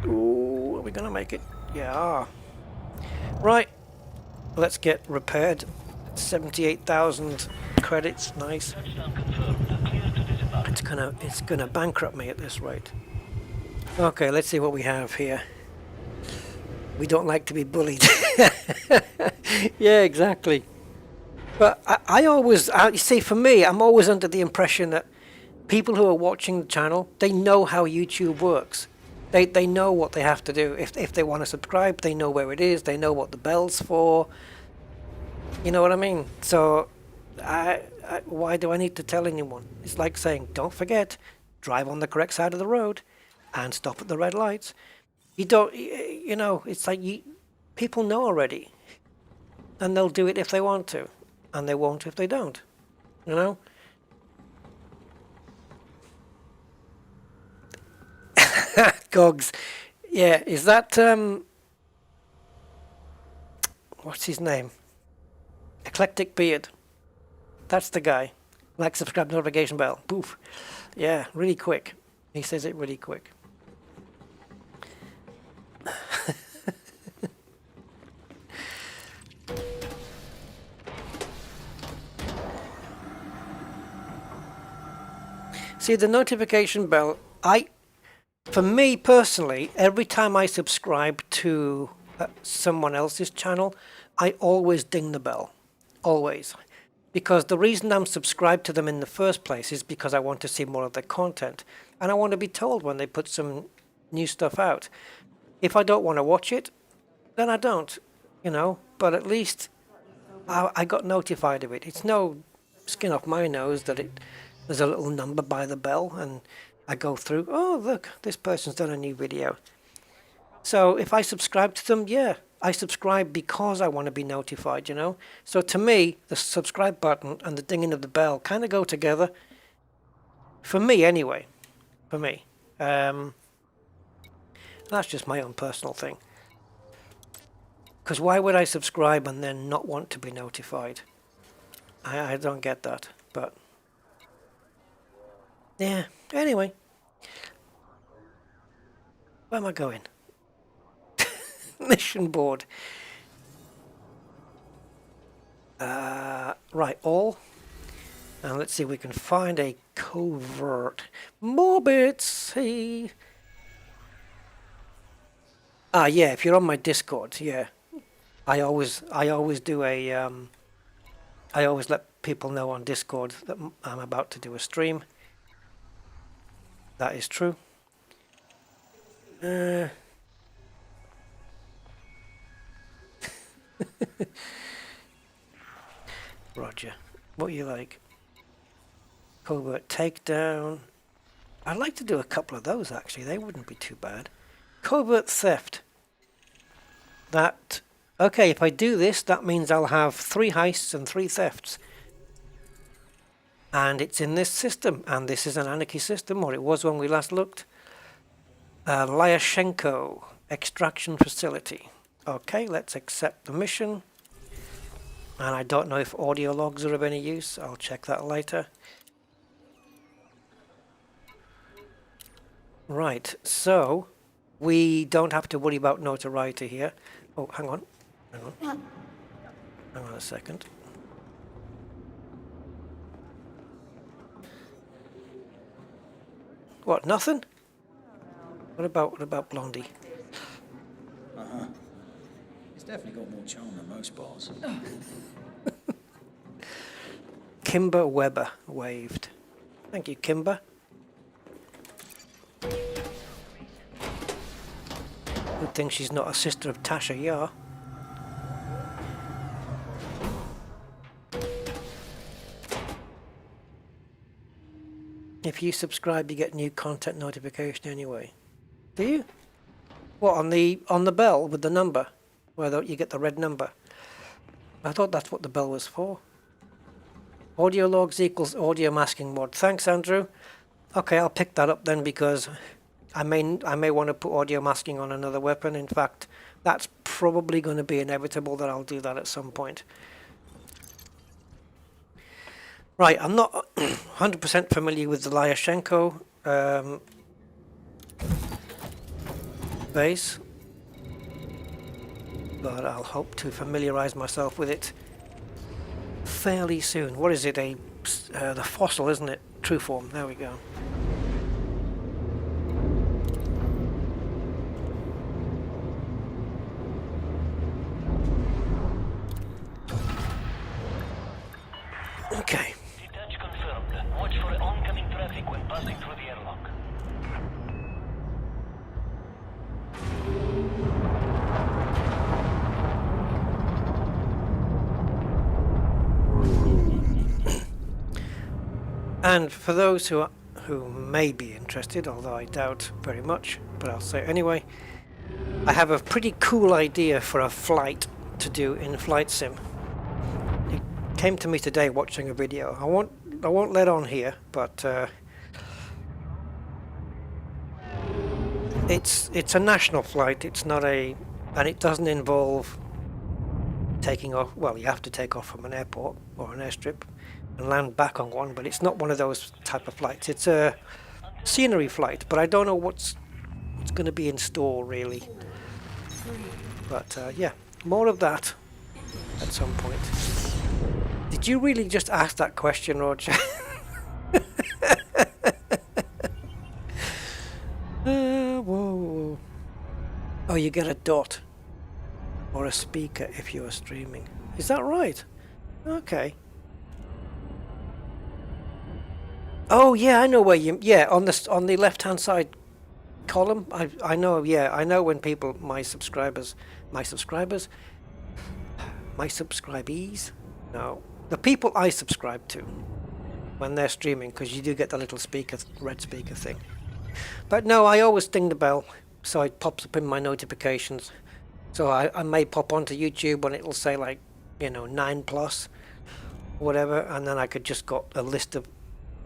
Ooh, are we gonna make it? Yeah. Right. Let's get repaired. 78,000 credits. Nice. It's gonna bankrupt me at this rate. Okay, let's see what we have here. We don't like to be bullied. Yeah, exactly. But you see, for me, I'm always under the impression that people who are watching the channel, they know how YouTube works. They know what they have to do. If they want to subscribe, they know where it is. They know what the bell's for. You know what I mean? So, why do I need to tell anyone? It's like saying, don't forget, drive on the correct side of the road and stop at the red lights. You don't, you know, it's like people know already. And they'll do it if they want to. And they won't if they don't. You know? Gogs. Yeah, is that, what's his name? Eclectic Beard. That's the guy. Like, subscribe, notification bell. Poof. Yeah, really quick. He says it really quick. See, the notification bell, for me personally, every time I subscribe to someone else's channel, I always ding the bell. Always. Because the reason I'm subscribed to them in the first place is because I want to see more of their content. And I want to be told when they put some new stuff out. If I don't want to watch it, then I don't, you know. But at least I got notified of it. It's no skin off my nose that there's a little number by the bell and I go through, oh look, this person's done a new video. So if I subscribe to them, yeah, I subscribe because I want to be notified, you know. So to me, the subscribe button and the dinging of the bell kind of go together. For me anyway. For me. That's just my own personal thing. Because why would I subscribe and then not want to be notified? I don't get that, but yeah, anyway. Where am I going? Mission board. Right, all. And let's see if we can find a covert. More bits, hey. Yeah, if you're on my Discord, yeah. I always do a I always let people know on Discord that I'm about to do a stream. That is true. Roger. What you like? Covert takedown. I'd like to do a couple of those actually. They wouldn't be too bad. Covert theft. That. Okay, if I do this, that means I'll have 3 heists and 3 thefts. And it's in this system. And this is an anarchy system, or it was when we last looked. Lyashenko extraction facility. Okay, let's accept the mission. And I don't know if audio logs are of any use. I'll check that later. Right, so we don't have to worry about notoriety here. Oh, hang on. Hang on a second. What, nothing? What about Blondie?
Uh-huh. He's definitely got more charm than most bars.
Kimber Weber waved. Thank you, Kimber. Good thing she's not a sister of Tasha Yar. If you subscribe, you get new content notification anyway. Do you? What, on the bell with the number? Where you get the red number? I thought that's what the bell was for. Audio logs equals audio masking mod. Thanks, Andrew. Okay, I'll pick that up then because I may want to put audio masking on another weapon. In fact, that's probably going to be inevitable that I'll do that at some point. Right, I'm not 100% familiar with the Lyashenko base, but I'll hope to familiarize myself with it fairly soon. What is it? The fossil, isn't it? True form. There we go. Okay.
Detach confirmed. Watch for oncoming traffic when passing through the airlock.
And for those who may be interested, although I doubt very much, but I'll say it anyway, I have a pretty cool idea for a flight to do in Flight Sim. It came to me today watching a video. I won't let on here, but it's a national flight. It's not and it doesn't involve taking off. Well, you have to take off from an airport or an airstrip and land back on one, but it's not one of those type of flights. It's a scenery flight, but I don't know what's going to be in store really. But yeah, more of that at some point. Did you really just ask that question, Roger? Whoa. Oh, you get a dot or a speaker if you are streaming. Is that right? Okay. Oh yeah, I know where you. Yeah, on the left-hand side column. I know. Yeah, I know when people, my subscribees. No, the people I subscribe to when they're streaming, because you do get the little speaker, red speaker thing. But no, I always ding the bell, so it pops up in my notifications. So I may pop onto YouTube and it'll say like, 9+, whatever, and then I could just got a list of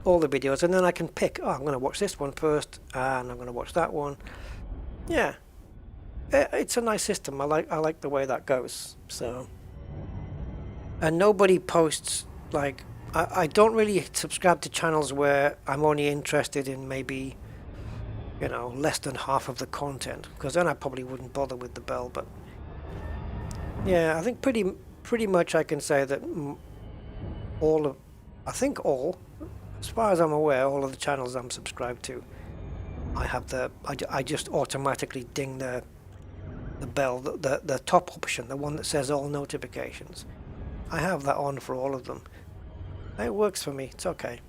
all the videos, and then I can pick, I'm going to watch this one first, and I'm going to watch that one. Yeah, it's a nice system. I like the way that goes. So, and nobody posts, like, I don't really subscribe to channels where I'm only interested in maybe, less than half of the content, because then I probably wouldn't bother with the bell. But yeah, I think pretty much I can say that as far as I'm aware, all of the channels I'm subscribed to, I just automatically ding the bell, the top option, the one that says all notifications. I have that on for all of them. It works for me. It's okay.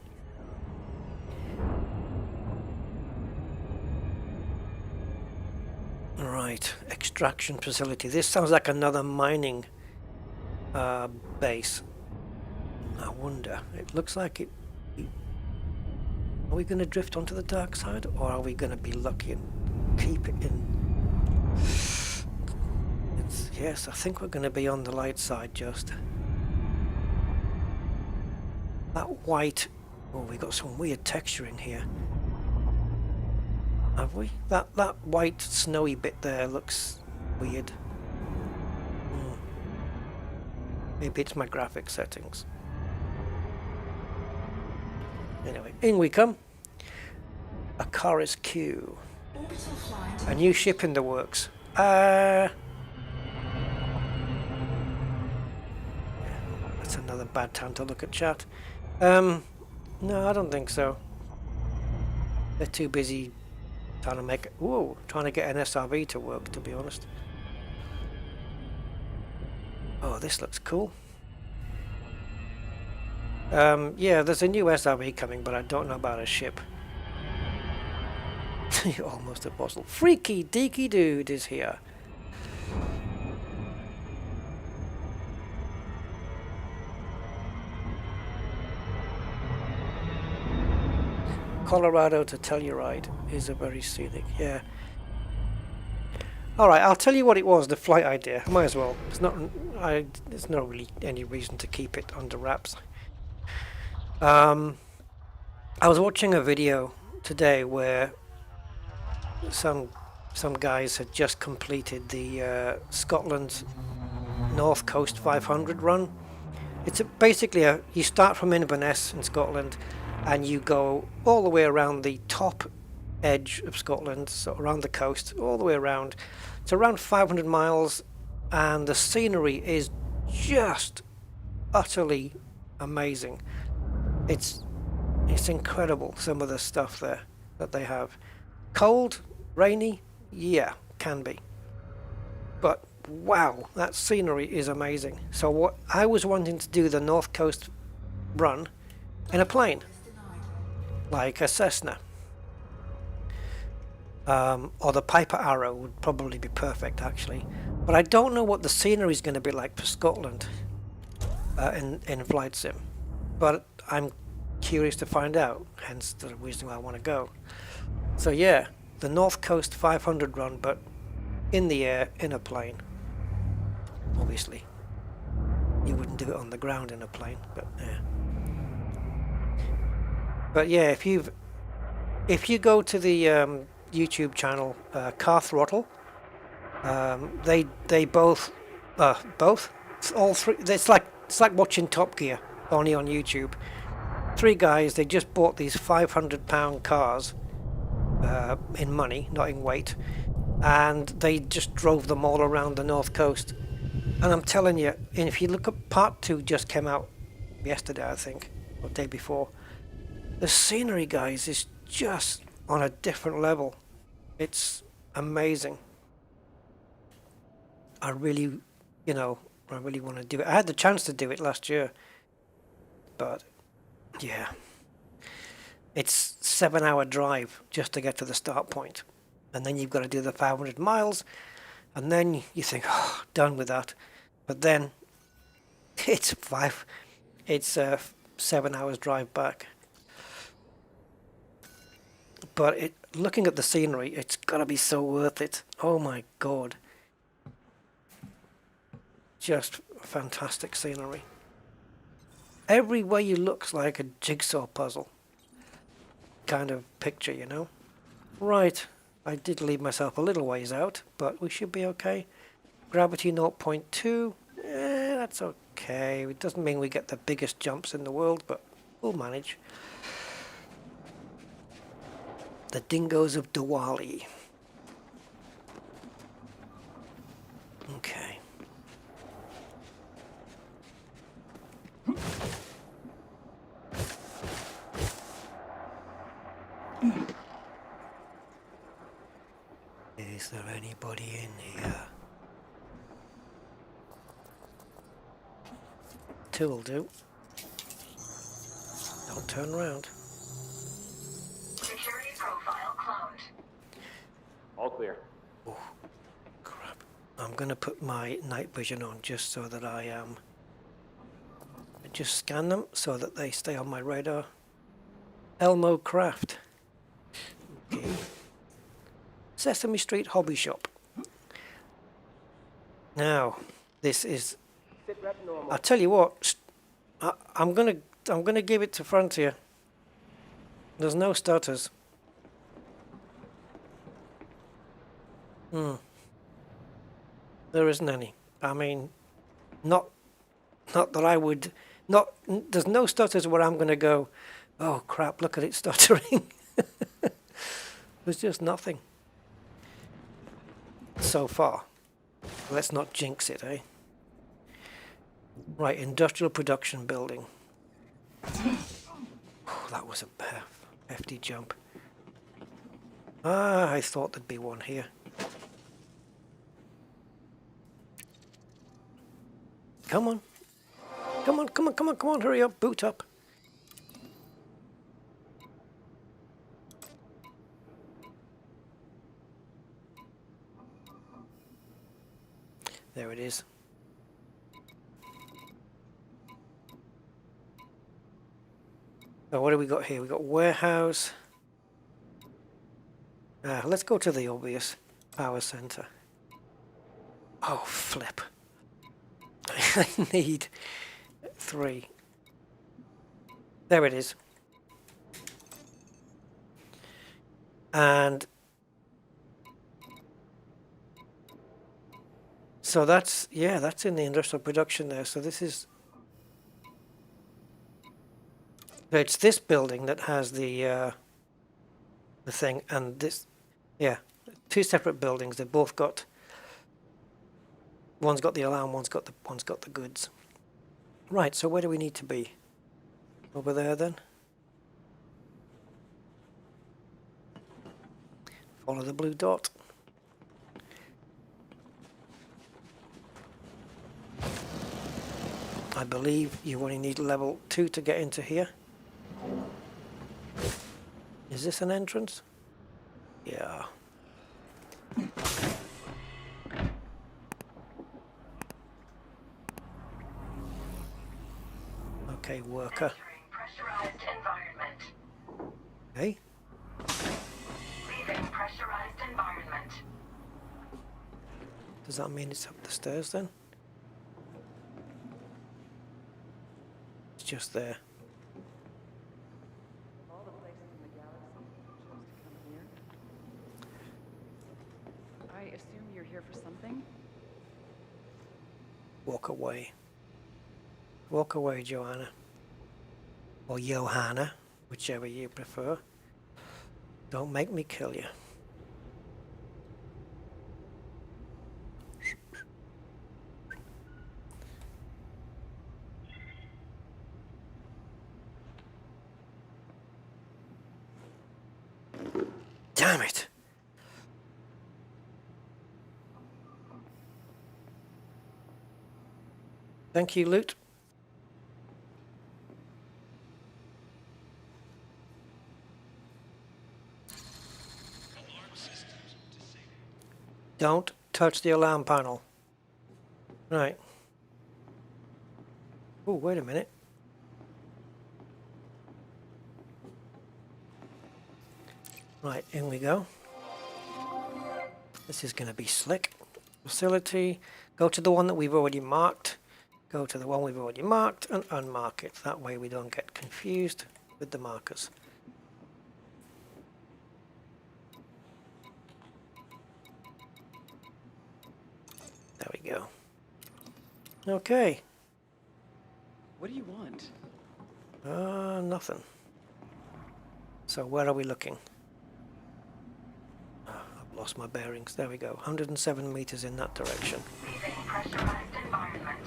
Right, extraction facility. This sounds like another mining base. I wonder. It looks like it. Are we going to drift onto the dark side, or are we going to be lucky and keep it in? Yes, I think we're going to be on the light side just. That white. Oh, we got some weird texture in here. Have we? That white snowy bit there looks weird. Maybe it's my graphic settings. Anyway, in we come. A Chorus Q. A new ship in the works. That's another bad time to look at chat. No, I don't think so. They're too busy trying to get an SRV to work, to be honest. Oh, this looks cool. Yeah, there's a new SRV coming, but I don't know about a ship. Almost a fossil. Freaky Deaky Dude is here. Colorado to Telluride is a very scenic, yeah. Alright, I'll tell you what it was, the flight idea. Might as well. There's not really any reason to keep it under wraps. I was watching a video today where some guys had just completed the Scotland North Coast 500 run. It's basically you start from Inverness in Scotland, and you go all the way around the top edge of Scotland, so around the coast, all the way around. It's around 500 miles, and the scenery is just utterly amazing. It's incredible, some of the stuff there that they have. Cold, rainy, yeah, can be. But wow, that scenery is amazing. So what I was wanting to do the North Coast run in a plane, like a Cessna. Or the Piper Arrow would probably be perfect, actually. But I don't know what the scenery is going to be like for Scotland in Flight Sim. But I'm curious to find out, hence the reason why I want to go. So yeah, the North Coast 500 run, but in the air, in a plane. Obviously. You wouldn't do it on the ground in a plane, but yeah. But yeah, if you go to the YouTube channel Car Throttle, they both all three. It's like watching Top Gear only on YouTube. Three guys, they just bought these £500 cars in money, not in weight, and they just drove them all around the North Coast. And I'm telling you, and if you look at part 2, just came out yesterday, I think, or day before. The scenery, guys, is just on a different level. It's amazing. I really want to do it. I had the chance to do it last year, but yeah, it's 7-hour drive just to get to the start point, and then you've got to do the 500 miles, and then you think, oh, done with that. But then it's 7 hours drive back. But looking at the scenery, it's gotta be so worth it. Oh my god. Just fantastic scenery. Everywhere you look's like a jigsaw puzzle kind of picture, you know. Right, I did leave myself a little ways out, but we should be okay. Gravity 0.2, that's okay. It doesn't mean we get the biggest jumps in the world, but we'll manage. The Dingoes of Diwali. Okay. Is there anybody in here? 2 will do. Don't turn around.
Security profile cloned.
All clear.
Oh, crap. I'm going to put my night vision on just so that I just scan them so that they stay on my radar. Elmo Craft. Okay. Sesame Street Hobby Shop. Now, this is. I'll tell you what. I'm gonna give it to Frontier. There's no stutters. There isn't any. I mean, not that I would. There's no stutters where I'm gonna go, oh crap! Look at it stuttering. There's just nothing. So far. Let's not jinx it, eh? Right, industrial production building. Oh, that was a hefty jump. Ah, I thought there'd be one here. Come on. Come on, come on, come on, come on, hurry up, boot up. There it is. So what do we got here? We got warehouse. Let's go to the obvious power center. Oh, flip. I need 3. There it is. And so that's in the industrial production there. So this is So it's this building that has the thing, and this, yeah, two separate buildings. They've both got. One's got the alarm. One's got the goods. Right. So where do we need to be? Over there then. Follow the blue dot. I believe you only need level 2 to get into here. Is this an entrance? Yeah. Okay, worker.
Pressurized environment.
Hey?
Leaving pressurized environment.
Does that mean it's up the stairs then? It's just there.
All the places in the galaxy you chose to come here. I assume you're here for something?
Walk away. Walk away, Joanna. Or Johanna, whichever you prefer. Don't make me kill you. Damn it! Thank you, loot. Don't touch the alarm panel. Right. Oh, wait a minute. Right, in we go. This is going to be slick. Facility. Go to the one that we've already marked. Go to the one we've already marked and unmark it. That way we don't get confused with the markers. There we go. Okay.
What do you want?
Nothing. So where are we looking? I've lost my bearings. There we go. 107 meters in that direction.
Leaving pressurized environment.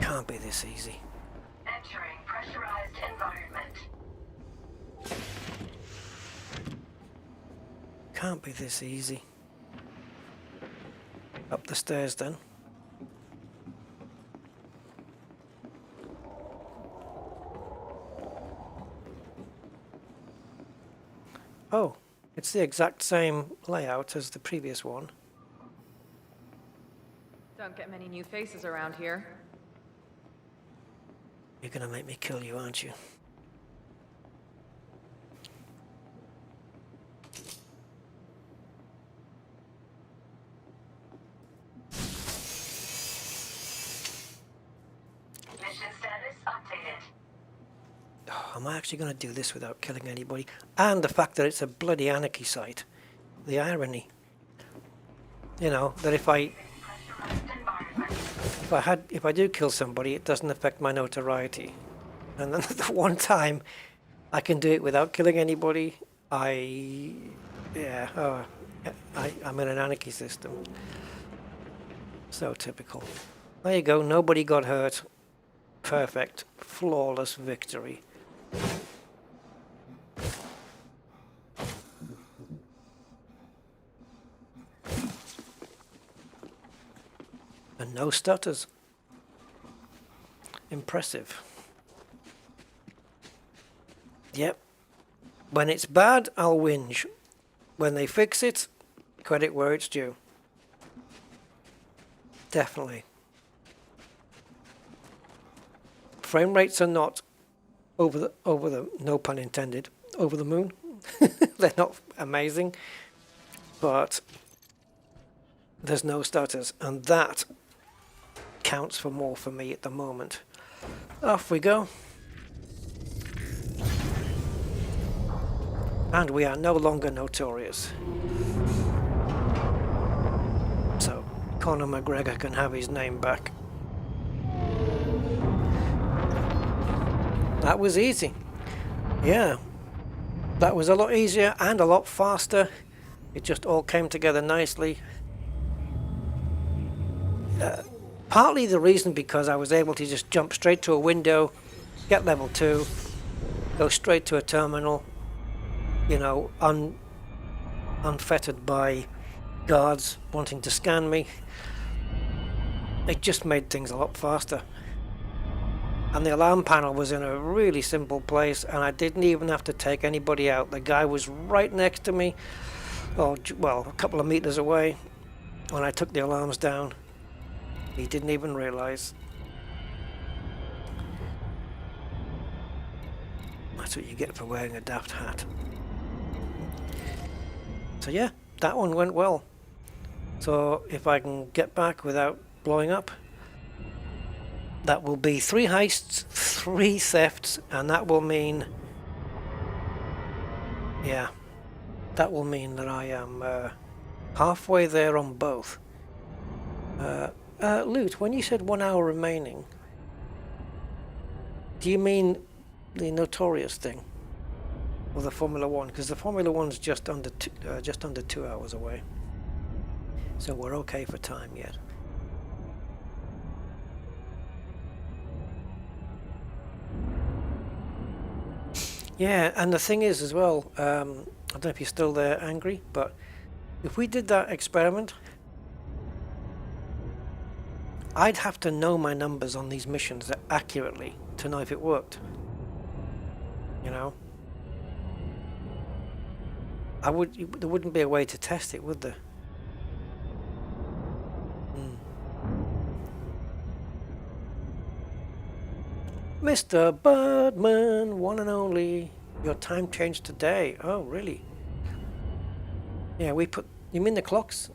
Can't be this easy.
Entering pressurized environment.
Can't be this easy. Up the stairs then. Oh, it's the exact same layout as the previous one.
Don't get many new faces around here.
You're gonna make me kill you, aren't you?
Mission status updated.
Oh, am I actually gonna do this without killing anybody? And the fact that it's a bloody anarchy site. The irony. You know, that if I do kill somebody, it doesn't affect my notoriety. And then the one time I can do it without killing anybody, I'm in an anarchy system. So typical. There you go, nobody got hurt. Perfect. Flawless victory. And no stutters. Impressive. Yep. When it's bad, I'll whinge. When they fix it, credit where it's due. Definitely. Frame rates are not over the no pun intended, over the moon. They're not amazing, but there's no stutters, and that counts for more for me at the moment. Off we go. And we are no longer notorious. Conor McGregor can have his name back. That was easy. Yeah. That was a lot easier and a lot faster. It just all came together nicely. Partly the reason because I was able to just jump straight to a window, get level 2, go straight to a terminal, you know, unfettered by guards wanting to scan me. It just made things a lot faster. And the alarm panel was in a really simple place, and I didn't even have to take anybody out. The guy was right next to me, or well, a couple of meters away when I took the alarms down. He didn't even realize. That's what you get for wearing a daft hat. So yeah, that one went well. So if I can get back without blowing up, that will be 3 heists, 3 thefts, and that will mean, yeah, that will mean that I am halfway there on both. Loot, when you said 1 hour remaining, do you mean the Notorious thing, or the Formula 1? Because the Formula 1's just under 2 hours away, so we're okay for time yet. Yeah, and the thing is as well, I don't know if you're still there, Angry, but if we did that experiment, I'd have to know my numbers on these missions accurately to know if it worked. You know? There wouldn't be a way to test it, would there? Mr. Birdman, one and only. Your time changed today. Oh, really? Yeah, we put... You mean the clocks?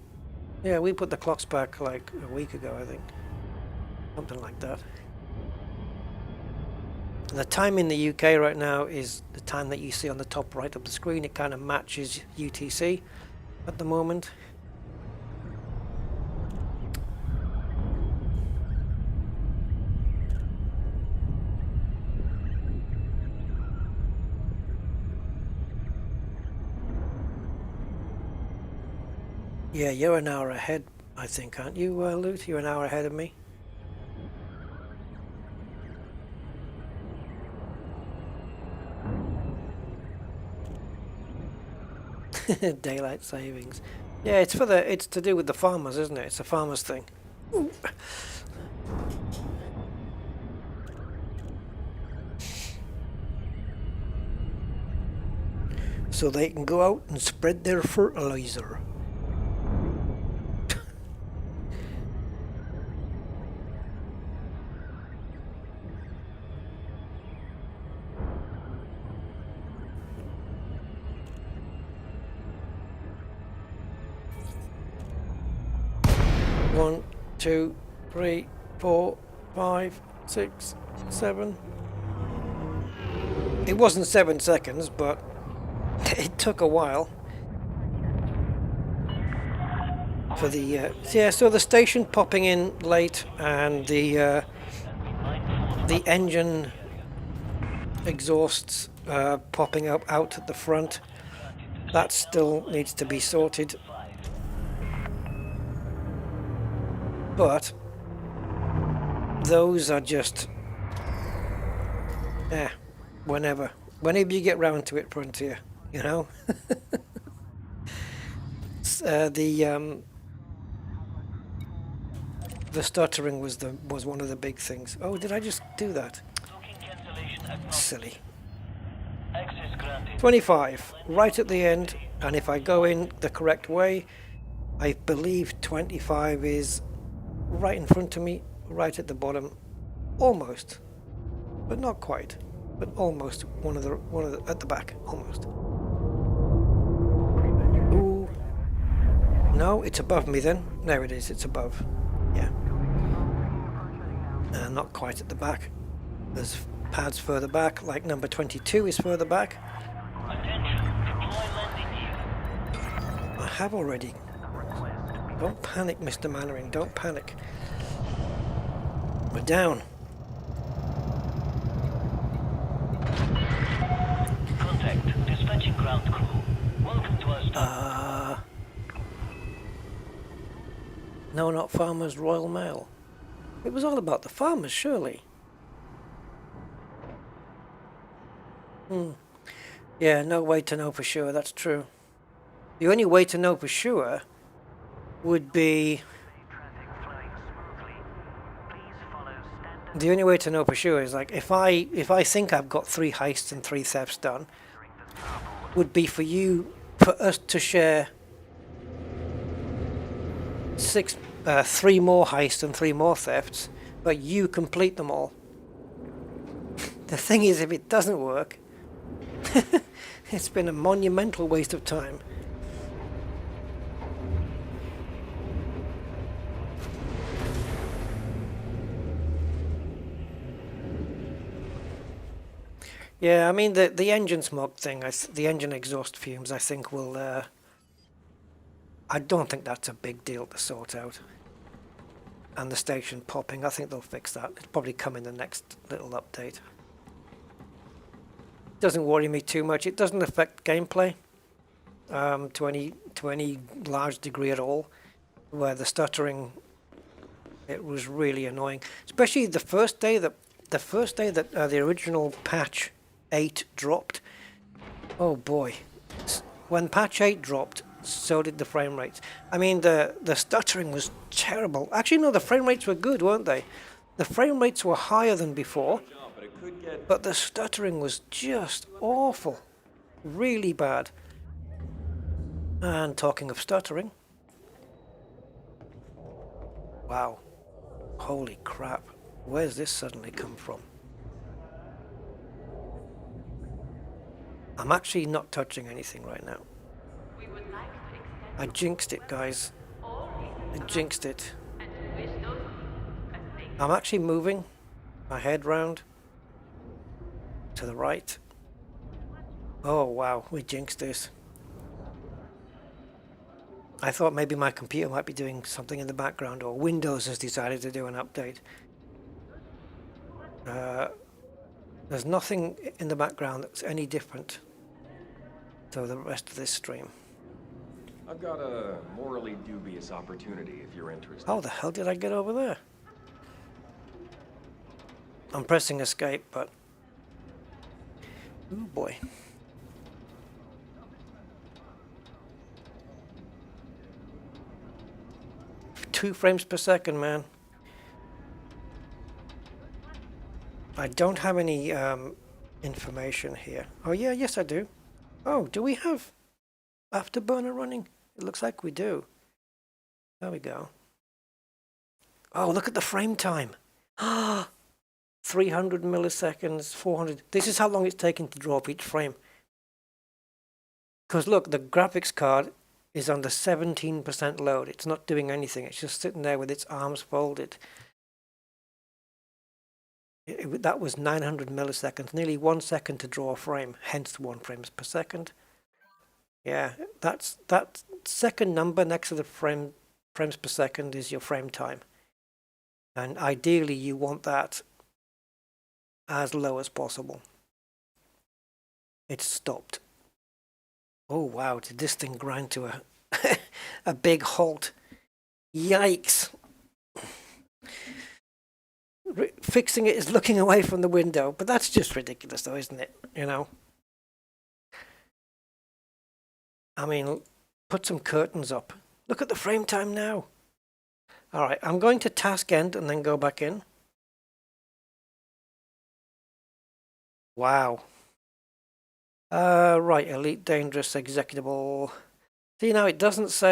Yeah, we put the clocks back like a week ago, I think. Something like that. And the time in the UK right now is the time that you see on the top right of the screen. It kind of matches UTC at the moment. Yeah, you're an hour ahead, I think, aren't you, Loot? You're an hour ahead of me. Daylight savings. Yeah, it's to do with the farmers, isn't it? It's a farmers thing. Ooh. So they can go out and spread their fertilizer. One, 2, 3, 4, 5, 6, 7. It wasn't 7 seconds, but it took a while for the yeah. So the station popping in late, and the engine exhausts popping up out at the front. That still needs to be sorted. But those are just whenever you get round to it, Frontier, you know. The stuttering was one of the big things. Oh, did I just do that? Silly. 25 right at the end, and if I go in the correct way, I believe 25 is right in front of me, right at the bottom, almost, but not quite, but almost one of the at the back, almost. Ooh, no, it's above me then. There it is. It's above. Yeah, not quite at the back. There's pads further back, like number 22 is further back. I have already. Don't panic, Mr. Mannering, don't panic. We're down.
Contact. Dispatching ground crew. Welcome to our stop.
No, not Farmers Royal Mail. It was all about the farmers, surely. Yeah, no way to know for sure, that's true. The only way to know for sure would be... The only way to know for sure is like if I think I've got 3 heists and 3 thefts done, would be for us to share 3 more heists and 3 more thefts, but you complete them all. The thing is, if it doesn't work, it's been a monumental waste of time. Yeah, I mean the engine smoke thing, the engine exhaust fumes, I think will. I don't think that's a big deal to sort out. And the station popping, I think they'll fix that. It'll probably come in the next little update. Doesn't worry me too much. It doesn't affect gameplay to any large degree at all. Where the stuttering, it was really annoying, especially the first day that the original patch 8 dropped. Oh boy, when patch 8 dropped, so did the frame rates. I mean, the stuttering was terrible. Actually, no, the frame rates were good, weren't they? The frame rates were higher than before, but the stuttering was just awful, really bad. And talking of stuttering, wow, holy crap, where's this suddenly come from? I'm actually not touching anything right now. I jinxed it, guys. I jinxed it. I'm actually moving my head round to the right. Oh wow, we jinxed this. I thought maybe my computer might be doing something in the background, or Windows has decided to do an update. There's nothing in the background that's any different to the rest of this stream.
I've got a morally dubious opportunity if you're interested.
How the hell did I get over there? I'm pressing escape, but... oh boy. Two frames per second, man. I don't have any information here. Oh yeah, yes I do. Oh, do we have Afterburner running? It looks like we do. There we go. Oh, look at the frame time. 300 milliseconds, 400. This is how long it's taken to draw up each frame. Because look, the graphics card is under 17% load. It's not doing anything. It's just sitting there with its arms folded. That was 900 milliseconds, nearly 1 second to draw a frame, hence 1 frames per second. Yeah, that second number next to the frames per second is your frame time. And ideally you want that as low as possible. It's stopped. Oh wow, did this thing grind to a big halt? Yikes. Fixing it is looking away from the window, but that's just ridiculous though, isn't it? You know? I mean, put some curtains up. Look at the frame time now. Alright, I'm going to task end and then go back in. Wow. Right, Elite Dangerous Executable. See, now it doesn't say